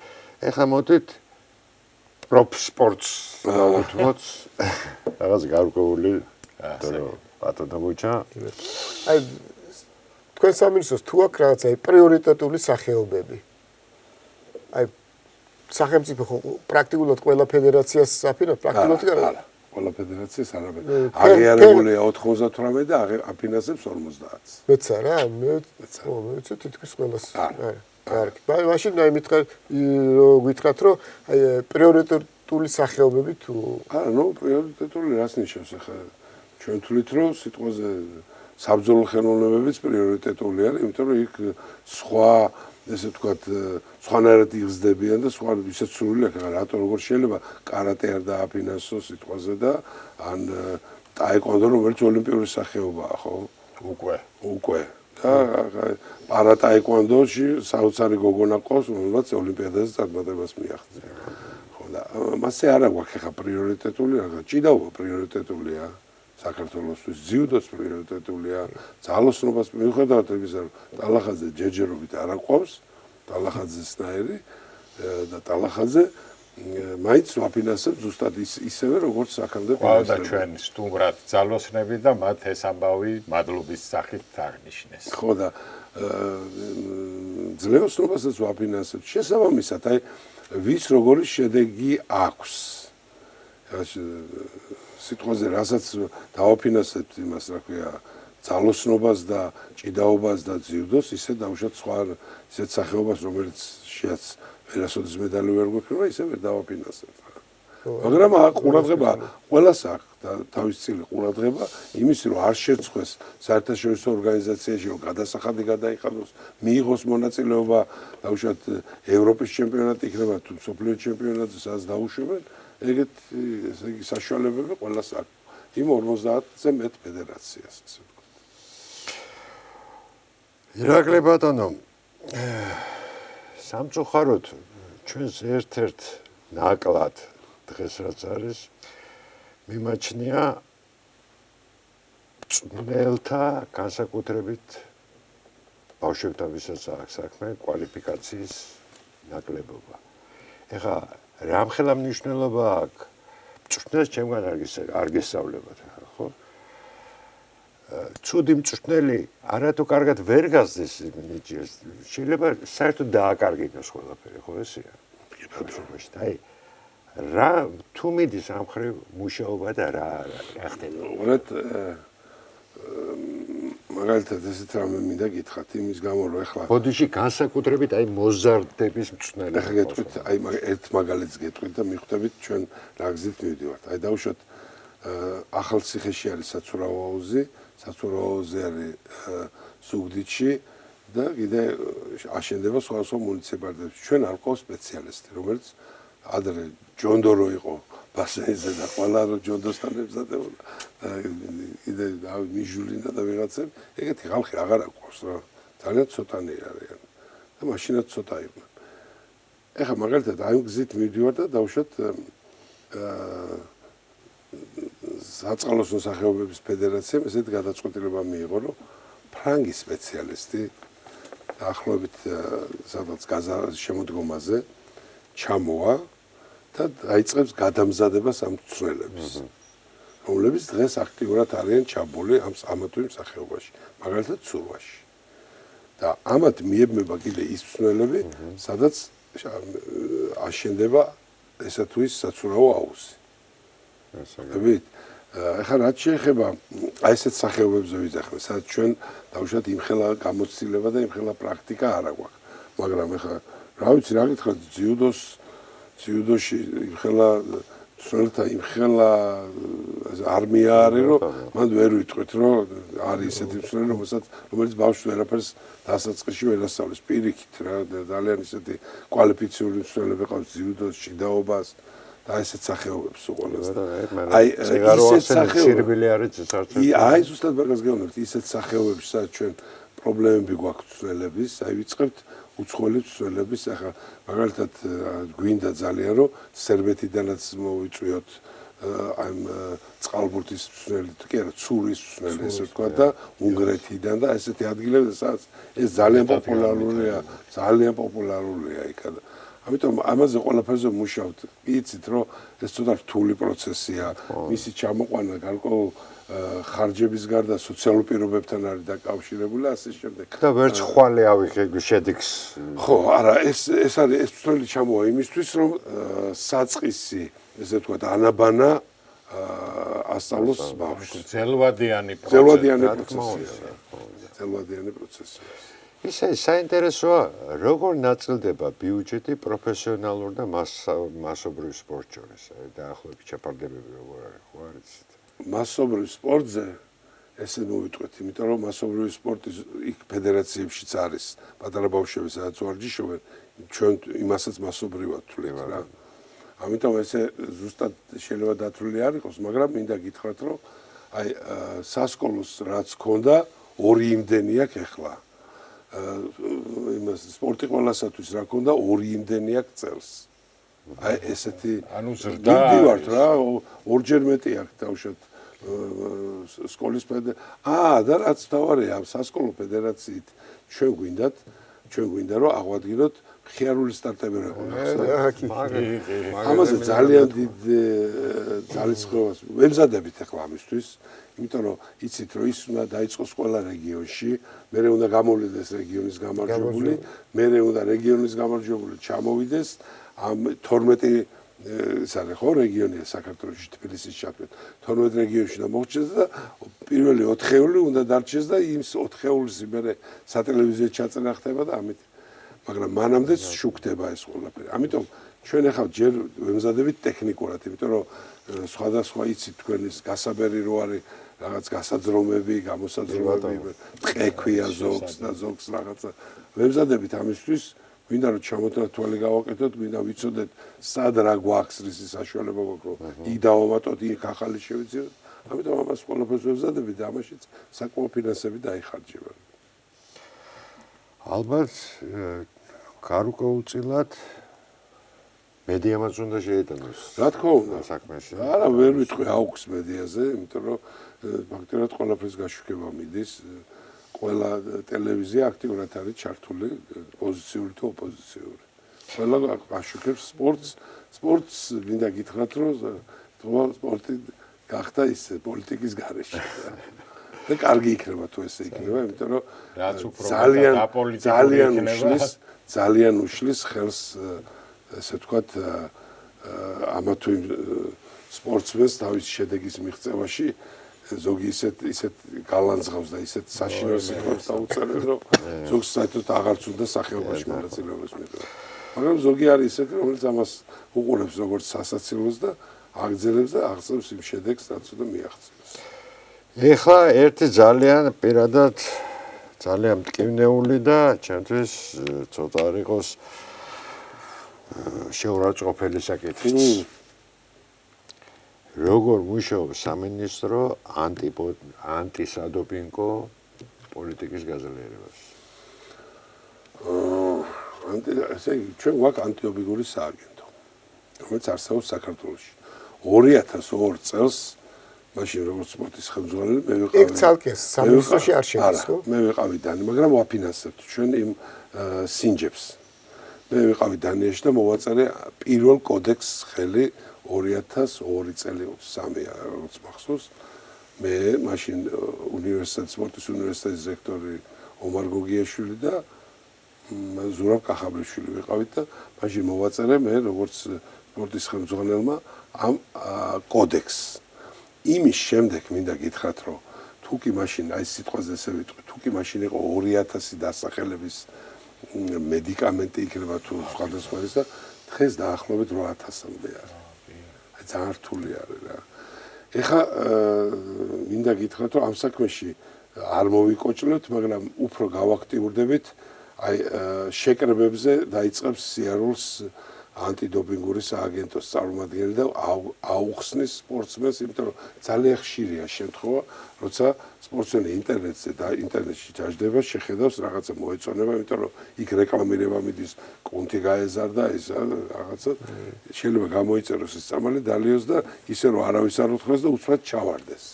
ეხლა მოდით პროფ სპორტს დავუთმოთ რაღაც გარკვეული ბატონო მოიჭა. აი თქვენ სამინისტროს თუ აქვს რაღაც აი პრიორიტეტული სახეობები. აი სახელმწიფო პრაქტიკულად ყველა ფედერაციას აფინანსებს პრაქტიკულად არა ყველა ფედერაციას არაბენ აღიარებულია 98 და აფინანსებს 50-ს მეც არა მე ვიცი თითქოს ყველას არა კარგი მაშინ აი მითხრა გითხრათ რომ აი პრიორიტეტული სახეობები თუ არა ნუ პრიორიტეტული რას ნიშნავს ახლა ჩვენ თვლით რომ სიტყვაზე საბრძოლო ხელოვნებებიც პრიორიტეტული არის იმიტომ რომ იქ სხვა ესე ვთქვათ სხვანაირად იღზდებიან და სხვა ისეთ სრული აქვს რატო როგორ შეიძლება კარატე არ დააფინანსოს სიტყვაზე და ან ტაეკვონდო რომელიც ოლიმპიური სახეობაა ხო უკვე და პარატაეკვონდოში საოცარი გოგონა ყავს რომელიც ოლიმპიადაზე წარმატებას მიაღწია ხო და მასე არა გვაქვს ხა პრიორიტეტული რა ჭიდაობა პრიორიტეტულია საქართველოსთვის ძიუდოს პრიორიტეტულია ძალოსნობას მიუხედავად იმისა რომ ტალახაძე ჯერჯერობით არ აყვავს ტალახაძესნაირი და ტალახაძე მაინც ვაფინანსებს ზუსტად ისევე როგორც აქამდე და ჩვენ სტუმრად ძალოსნები და მათ ეს ამბავი მადლობის სახით აღნიშნეს ხო და ძლევოსნობასაც ვაფინანსებთ შესაბამისად აი ვის როგორი შედეგი აქვს სიტყვაზე რასაც დავაფინანსებთ იმას რა ქვია ძალოსნობას და ჭიდაობას და ძიუდოს ისე დავუშვათ სხვა ისეთ სახეობას რომელიც შეაც ვერასოდეს медали ვერ გვექნება ისე ვერ დავაფინანსებთ მაგრამ ყურადღება ყველას აქვს და თავისწილი ყურადღება იმის რომ არ შეწყვეს საერთაშორისო ორგანიზაციაში რომ გადასახადი გადაიხადოს მიიღოს მონაწილეობა დავუშვათ ევროპის ჩემპიონატი იქნება თუ მსოფლიო ჩემპიონატი სადაც დაუშვებენ ეგეთ ესე იგი საშუალებები ყველას აქვს იმ 50-ზე მეტ ფედერაციას ასე ვთქვათ. ირაკლი ბატონო სამწუხაროდ ჩვენს ერთ-ერთ ნაკლად დღეს რაც არის მიმაჩნია წვნელთა განსაკუთრებით ბავშვებთან ვისაც აქვს საქმე კვალიფიკაციის ნაკლებობა. ეხლა რამხელა მნიშვნელობა აქვს მწვრთნელს ჩემგან არ გესწავლებათ ხო ცუდი მწვრთნელი არათუ კარგად ვერ გასძეს ნიჭიერს შეიძლება საერთოდ დააკარგინოს ყველაფერი ხო ესეა ბავშვობაში აი რა თუ მიდის ამ ხრივ მუშაობა და რა ხდება უბრალოდ მაგალითად ესეთ რამე მინდა გითხრათ იმის გამო რომ ეხლა ბოდიში განსაკუთრებით აი მოზარდების მწვრთნელი ეხლა გეტყვით აი ერთ მაგალითს გეტყვით და მიხვდებით ჩვენ რა გზით მივდივართ აი დავუშვათ ახალციხეში არის საცურაო აუზი არის ზუგდიდში და კიდე აშენდება სხვა მუნიციპალიტეტებში ჩვენ არ ყავს სპეციალისტი რომელიც ადრე ჯონდორო იყო ბასენზე და ყველა რო ჯონდოსთან ემზადებოდა კიდე მიჟულინა და ვიღაცები ეგეთი ხალხი აღარ აქვს რა ძალიან ცოტანი არიან და მაშინაც ცოტა იყვნენ ეხლა მაგალითად აი გზით მივდივარ და დავუშვათ საწყალოსნო სახეობების ფედერაციამ ესეთ გადაწყვეტილება მიიღო რომ ფრანგის სპეციალისტი დაახლოებით სადაც შემოდგომაზე ჩამოვა და დაიწყებს გადამზადებას ამ მწვრთნელების რომლებიც დღეს აქტიურად არიან ჩაბმული ამა თუ იმ სახეობაში მაგალითად ცურვაში და ამათ მიებმება კიდე ის მწვრთნელები სადაც აშენდება ესა თუ ის საცურაო აუზი ასაგებით ეხლა რაც შეეხება აი ესეთ სახეობებზე ვიძახმე სადაც ჩვენ დავუშვათ იმხელა გამოცდილება და იმხელა პრაქტიკა არ აქვს მაგრამ ეხლა რა ვიცი რა გითხრათ ძიუდოში იმხელა ცნელთა იმხელა არმია არის რომ მან ვერ ვიტყვით რომ არის ესეთი ცნელი რომელიც ბავშვს ვერაფერს დასაწყისში ვერ ასწავლის პირიქით რა ძალიან ისეთი კვალიფიციური ცნელები ყავს ძიუდოს ჭიდაობას და ესეთ სახეობებს უყოლეს აი ისეთ სახეობები არის საერთოდ აი ზუსტად მაგას გეუბნებთ ისეთ სახეობებში სადაც ჩვენ პრობლემები გვაქვს ცნელების აი ვიწყებთ უცხოელი ცნელების ახლა მაგალითად გვინდა ძალიან რომ სერბეთიდანაც მოვიწვიოთ ამ წყალბურთის ცნელი კი არა ცურის ცნელი ესე ვთქვა და უნგრეთიდან და ესეთი ადგილები სადაც ეს ძალიან პოპულარულია იქა ამიტომ ამაზე ყველაფერზე მუშაობთ. იცით, რომ ეს ცოტა რთული პროცესია, მისი ჩამოყვანა გარკვეულ ხარჯების გარდა სოციალურ პირობებთან არის დაკავშირებული, ასე შემდეგ. და ვერც ხვალე ავიღე შედეგს. ხო, არა, ეს არის ეს წვლილი ჩამოვა იმისთვის, რომ საწყისი, ესე ვთქვათ, ანაბანა ასწავლოს ბავშვს. ძელვადიანი პროცესია. ისე საინტერესოა, როგორ ნაწილდება ბიუჯეტი პროფესიონალურ და მასობრივ სპორტ შორის. დაახლოებით ჩაფარდებები როგორ არის, ხო არის? მასობრივ სპორტზე ესე მოვიტყვეთ, იმიტომ რომ მასობრივი სპორტი იქ ფედერაციებშიც არის. პატარა ბავშვები სადაც ვარჯიშობენ, ჩვენ იმასაც მასობრივად ვთვლით რა. ამიტომ ესე ზუსტად შეიძლება დათვლილი არ იყოს, მაგრამ მინდა გითხრათ, რომ აი სასკოლოს რაც ქონდა, ორი იმდენი აქვს ახლა. იმას სპორტი ყველასათვის რა ქონდა, ორი იმდენი აქვს წელს. აი ესეთი ანუ ზრდა ვართ რა, ორჯერ მეტი აქვს თავშოთ სკოლის და რაც თავარია სასკოლო ფედერაციით ჩვენ გვინდა რომ აღვადგინოთ ხიარული სტარტები რა ამაზე ძალიან დიდ ძალისხმევას ვემზადებით ახლა ამისთვის იმიტომ რომ იცით რომ ის უნდა დაიწყოს ყველა რეგიონში მერე უნდა გამოვლინდეს რეგიონის გამარჯვებული მერე უნდა რეგიონის გამარჯვებული ჩამოვიდეს ამ 12 ეს არის ხო რეგიონია საქართველოში თბილისის ჩათვლით 12 რეგიონში და მოხდეს და პირველი 4-ეული უნდა დარჩეს და იმ 4-ეულის მერე სატელევიზიო ჩაწერა ხდება და ამით მაგრამ მანამდე შუქდება ეს ყველაფერი ამიტომ ჩვენ ახლა ჯერ ვემზადებით ტექნიკურად იმიტომ რომ სხვადასხვა იცით თქვენის გასაბერი რო არის რაღაც გასაძრომები გამოსაძრომები ტყექვია ზოგს და ზოგს რაღაცა ვემზადებით ამისთვის გვინდა რომ ჩამოთვალოთ თვალი გავაკეთოთ, გვინდა ვიცოდეთ სად რა გვაქვს რისი საშუალება გვაქვს რომ იქ დავამატოთ, იქ ახალი შევიძიოთ. ამიტომ ამას ყველაფერს ვემზადებით და ამაშიც საკმაო ფინანსები დაიხარჯება. ალბათ გარკვეულწილად მედიამაც უნდა შეეტანოს. რა თქმა უნდა საქმეში. არა, ვერ ვიტყვი აუქს მედიაზე, იმიტომ რომ ფაქტობრივად ყველაფერს გაშუქება მიდის. ყველა ტელევიზია აქტიურად არის ჩართული პოზიციური თუ ოპოზიციური. ყველა გაშუქებს სპორტს მინდა გითხრათ რომ სპორტი გახდა ის პოლიტიკის გარეშე. და კარგი იქნება თუ ესე იქნება, იმიტომ რომ ძალიან უშლის ხელს ესე ვთქვათ ამა თუ იმ სპორტსმენს თავის შედეგის მიღწევაში ზოგი ისეთ გალანძღავს და ისეთ საშინაო სიტყვებს დაუწერებს, რომ ზოგს საერთოდ აღარც უნდა სახეობაში მონაწილეობას მიიღოს. მაგრამ ზოგი არის ისეთი, რომელიც ამას უყურებს როგორც სასაცილოს და აგრძელებს და აღწევს იმ შედეგს, რაც უნდა მიაღწიოს. ეხლა ერთი ძალიან პირადად ძალიან მტკივნეული და ჩემთვის ცოტა არ იყოს შეურაცხყოფელი საკითხიც. როგორ მუშაობს სამინისტრო ანტისადოპინგო პოლიტიკის გაზრდას? ჩვენ გვაქვს ანტიდოპინგური სააგენტო, რომელიც არსებობს საქართველოში. 2002 წელს მაშინ როგორც სპორტის ხელმძღვანელი მე ვიყავი. იქ ცალკე სამინისტროში არ შედის, ხო? მე ვიყავი დანი, მაგრამ ვაფინანსებთ ჩვენ იმ სინჯებს. მე ვიყავი დანიაში და მოვაწერე პირველ კოდექსს ხელი 2002 წელი 3 როგორც მახსოვს მე მაშინ სპორტის უნივერსიტეტის რექტორი ომარ გოგიაშვილი და ზურაბ კახაბრიშვილი ვიყავით და მაშინ მოვაწერე მე როგორც სპორტის ხელმძღვანელმა ამ კოდექსს იმის შემდეგ მინდა გითხრათ რომ თუკი მაშინ აი სიტყვაზე ესე ვიტყვი თუკი მაშინ იყო 2000 დასახელების მედიკამენტი იქნება თუ სხვადასხვა ისა დღეს დაახლოებით 8000-მდე არის ძალიან რთული არის რა. ეხლა მინდა გითხრათ რომ ამ საქმეში არ მოვიკოჭლებთ, მაგრამ უფრო გავაქტიურდებით აი შეკრებებზე დაიწყებს სიარულს ანტიდოპინგური სააგენტოს წარმომადგენელი და აუხსნის სპორტსმენს, იმიტომ რომ ძალიან ხშირია შემთხვევა, როცა სპორტსმენი ინტერნეტში დაждდება, შეხედავს რაღაცა მოეწონება, იმიტომ რომ იქ რეკლამირება მიდის, კონტი გაეზარდა, ეს რაღაცა შეიძლება გამოიწეროს ეს წამალი, დალიოს და ისე რომ არავის არ უთხრეს და უცბად ჩავარდეს.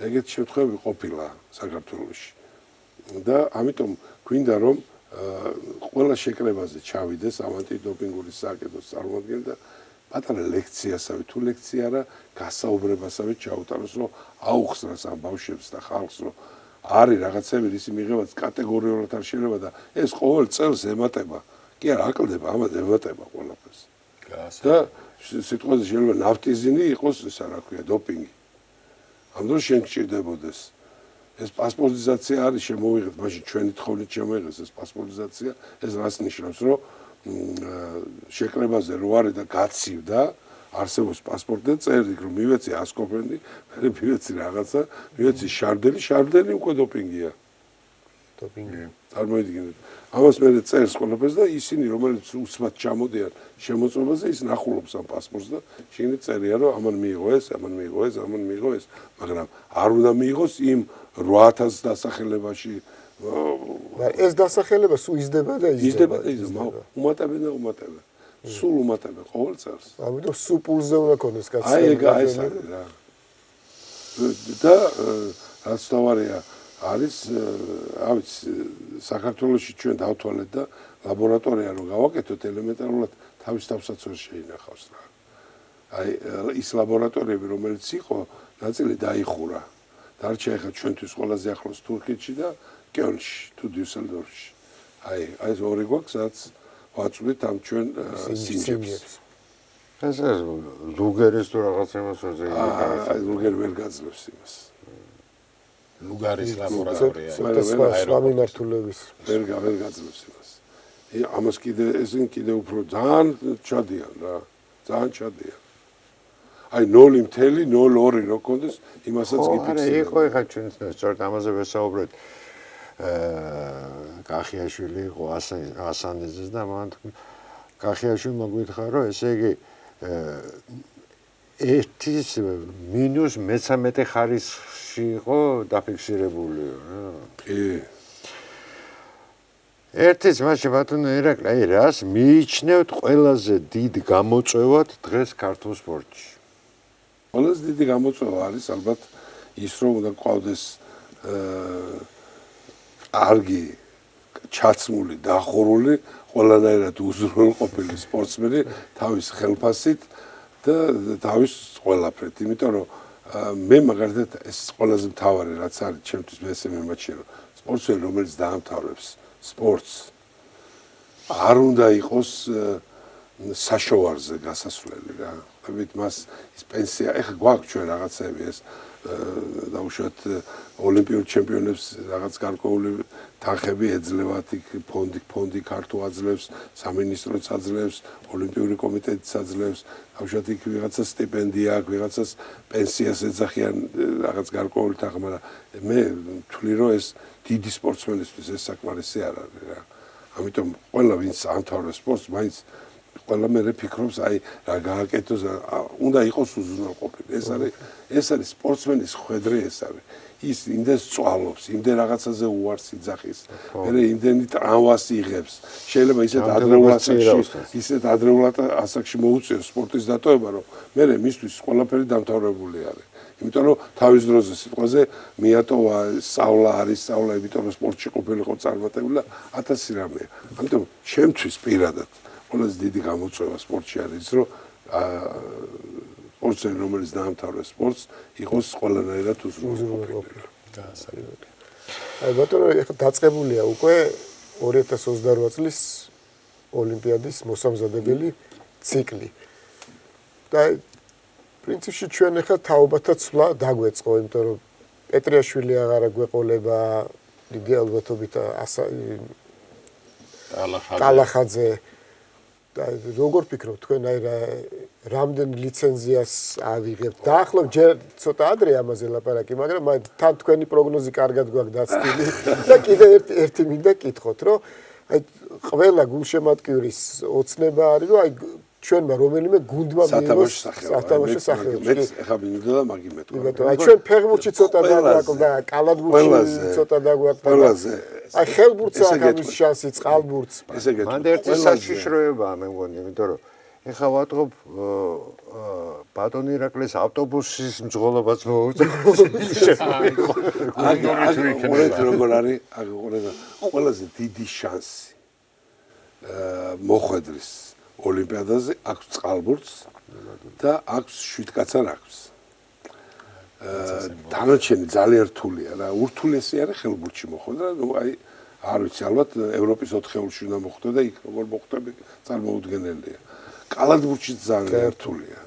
ეგეთი შემთხვევები ყოფილა საქართველოში. და ამიტომ გვინდა რომ ყველა შეკრებაზე ჩავიდეს ამ ანტიდოპინგური საკითხის წარმოადგენელი და პატარა ლექციასავე თუ ლექცია არა გასაუბრებასავე ჩაუტაროს რომ აუხსნას ამ ბავშვებს და ხალხს რომ არის რაღაცები ისი მიღებაც კატეგორიულად არ შეიძლება და ეს ყოველ წელს ემატება კი არა აკლდება ამას ემატება ყველაფერს და სიტყვაზე შეიძლება ნავტიზინი იყოს ისა რა ქვია დოპინგი ამ დროს შენ გჭირდებოდეს ეს პასპორტიზაცია არის შემოვიღეთ მაშინ ჩვენი თხოვნით შემოიღეს ეს პასპორტიზაცია ეს რას ნიშნავს რომ შეკრებაზე რო არის და გაცივდა არსებობს პასპორტი და წერდი რომ მივეცი ასკოფენი მე მივეცი რაღაცა მივეცი შარდელი უკვე დოპინგია წარმოიდგინეთ ამას მე წერს ყველაფერს და ისინი რომელიც უცბად ჩამოდიან შემოწმებაზე ის ნახულობს ამ პასპორტს და შენი წერია რომ ამან მიიღო ეს მაგრამ არ უნდა მიიღოს იმ 8000 დასახელებაში ეს დასახელება სულ იზრდება და იზრდება უმატებენ სულ უმატებენ ყოველ წელს ამიტომ სულ პულზე უნდა ქონდეს კაცი აი ეს არის რა და რაც თავარია არის ავიც საქართველოში ჩვენ დავთვალეთ და ლაბორატორია რო გავაკეთოთ ელემენტარულად თავის თავსაც ვერ შეინახავს რა აი ის ლაბორატორიები რომელიც იყო ნაწილი დაიხურა დარჩა ახლა ჩვენთვის ყველაზე ახლოს თურქეთში და კელნში თუ დიუსელდორფში აი ეს ორი გვაქვს რაც ვაწვდით ამ ჩვენ სინჯებს ეს ლუგერის თუ რაღაც იმას ვეზე აი ლუგერი ვერ გაძლევს იმას ლუგარის ლაბორატორია სხვა მიმართულების ვერ გაძლევს იმას ამას კიდე უფრო ძალიან ჩადიან რა ძალიან ჩადიან აი 0.02 რო კონდეს იმასაც გიფიქსირე. არა, იყო ხა ჩვენს სწორედ ამაზე ვესაუბრეთ. კახიაშვილი იყო ასანიძეს და მან კახიაშვილმა გითხრა რომ ესე იგი ერთის მინუს მე-13 ხარისხში იყო დაფიქსირებული რა. კი. ერთის მაშინ ბატონო ირაკლი, აი რას მიიჩნევთ ყველაზე დიდ გამოწვევად დღეს ქართულ სპორტში? ყველაზე დიდი გამოწვევა არის ალბათ ის რომ უნდა ყავდეს კარგი ჩაცმული დახურული ყველანაირად უზრუნველყოფილი სპორტსმენი თავის ხელფასით და თავის ყველაფრით იმიტომ რომ მე მაგალითად ეს ყველაზე მთავარი რაც არის ჩემთვის მე ესე მიმაჩნია რომ სპორტსმენი რომელიც დაამთავრებს სპორტს არ უნდა იყოს საშოვარზე გასასვლელი რა ვით მას ის პენსია ეხლა გვაქვს ჩვენ რაღაცები ეს დაუშვათ ოლიმპიურ ჩემპიონებს რაღაც გარკვეული თანხები ეძლევათ იქ ფონდი ქართო აძლევს სამინისტროც აძლევს ოლიმპიური კომიტეტიც აძლევს დაუშვათ იქ ვიღაცა სტიპენდია აქვს ვიღაცას პენსიას ეძახიან რაღაც გარკვეული თანხა მაგრამ მე ვთვლი რომ ეს დიდი სპორტსმენისთვის ეს საკმარისი არ არის რა ამიტომ ყველა ვინც ამთავრებს სპორტს მაინც ყველა მე ფიქრობს აი რა გააკეთოს უნდა იყოს უზრუნველყოფილი ეს არის სპორტსმენის ხვედრი ეს არის ის იმდენ სწვალობს იმდენ რაღაცაზე უარს იძახის მე იმდენი ტრამვას იღებს შეიძლება ისეთ ადრეულად ასაკში მოუწიოს სპორტის დატოვება რომ მე მისთვის ყველაფერი დამთავრებული არის იმიტომ რომ თავის დროზე სიტყვაზე მიატოვა სწავლა არის სწავლა იმიტომ რომ სპორტში ყოფილიყო წარმატებული და 1000 რამეა ამიტომ ჩემთვის პირადად ყველაზე დიდი გამოწვევა სპორტში არის რომ სპორტსმენი რომელიც დაამთავრებს სპორტს იყოს ყველანაირად უზრუნველყოფილი. აი ბატონო ეხლა დაწყებულია უკვე 2028 წლის ოლიმპიადის მოსამზადებელი ციკლი. და პრინციპში ჩვენ ეხლა თაობათა ცვლა დაგვეწყო, იმიტომ რომ პეტრიაშვილი აღარ გვეყოლება დიდი ალბათობით ტალახაძე და როგორ ფიქრობთ თქვენ აი რამდენ ლიცენზიას ავიღებთ? დაახლოებით ჯერ ცოტა ადრე ამაზე ლაპარაკი, მაგრამ თან თქვენი პროგნოზი კარგად გვაქვს დაცდილი და კიდე ერთი მინდა კითხოთ, რომ აი ყველა გულშემატკივრის ოცნება არის, რომ აი ჩვენმა რომელიმე გუნდმა მიიღოს სათამაშო სახეობა. მე ახლა მინდა და მაგი მეტყვა. აი ჩვენ ფეხბურთში ცოტა დაგვაკლდა, კალათბურთში ცოტა დაგვაკლდა. აი ხელბურთს აქვს ამის შანსი, წყალბურთს. მანდ ერთი საშიშროებაა მე მგონი, იმიტომ რომ ეხლა ვატყობ ბატონი ირაკლის ავტობუსის მძღოლობაც მოუწევს. აგ როგორ არის? აგ ყველაზე დიდი შანსი მოხვედრის ოლიმპიადაზე აქვს წყალბურთს და აქვს შვიდკაცარ აქვს. დანარჩენი ძალიან რთულია რა. ურთულესი არის ხელბურთში მოხვედრა, ნუ აი არ ვიცი, ალბათ ევროპის 4-ეულში უნდა მოხვდე და იქ როგორ მოხვდები წარმოუდგენელია. კალათბურთში ძალიან რთულია.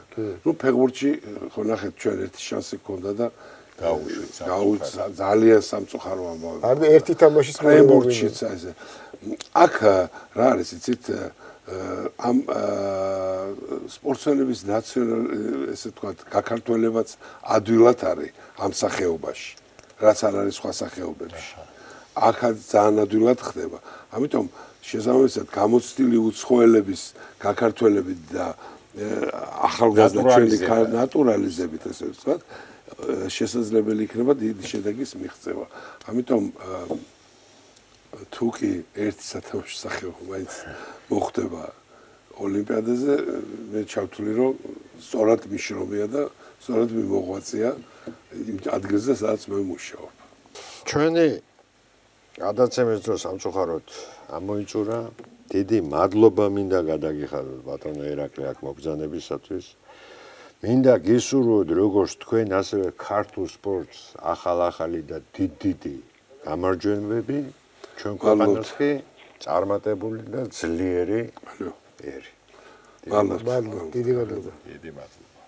ნუ ფეხბურთში ხო ნახეთ ჩვენ ერთი შანსი გქონდა და გაუშვით ძალიან სამწუხარო ამბავი. არ ერთი თამაშის ფეხბურთშიც ასე. აქ რა არის იცით ამ სპორტსმენების ესე ვთქვათ გაქართველებაც ადვილად არის ამ სახეობაში, რაც არ არის სხვა სახეობებში. აქაც ძალიან ადვილად ხდება. ამიტომ შესაბამისად გამოცდილი უცხოელების გაქართველებით და ახალგაზრდა ჩვენი ნატურალიზებით ესე ვთქვათ, შესაძლებელი იქნება დიდი შედეგის მიღწევა. ამიტომ თუ კი ერთი სათამაშო სახეობა მაინც მოხდება ოლიმპიადაზე, მე ჩავთვლი რომ სწორად მიშრომია და სწორად მიმოღვაწეა იმ ადგილზე, სადაც მე ვმუშაობ. ჩვენი გადაცემის დროს სამწუხაროდ ამოიწურა. დიდი მადლობა მინდა გადაგიხადოთ ბატონო ირაკლი აქ მოგზაურობისათვის. მინდა გისურვოთ როგორც თქვენ, ასევე ქართულ სპორტს ახალ-ახალი და დიდი გამარჯვებები. ჩვენ ქვეყანას კი წარმატებული და ძლიერი ერი. მადლობა. დიდი მადლობა. დიდი მადლობა.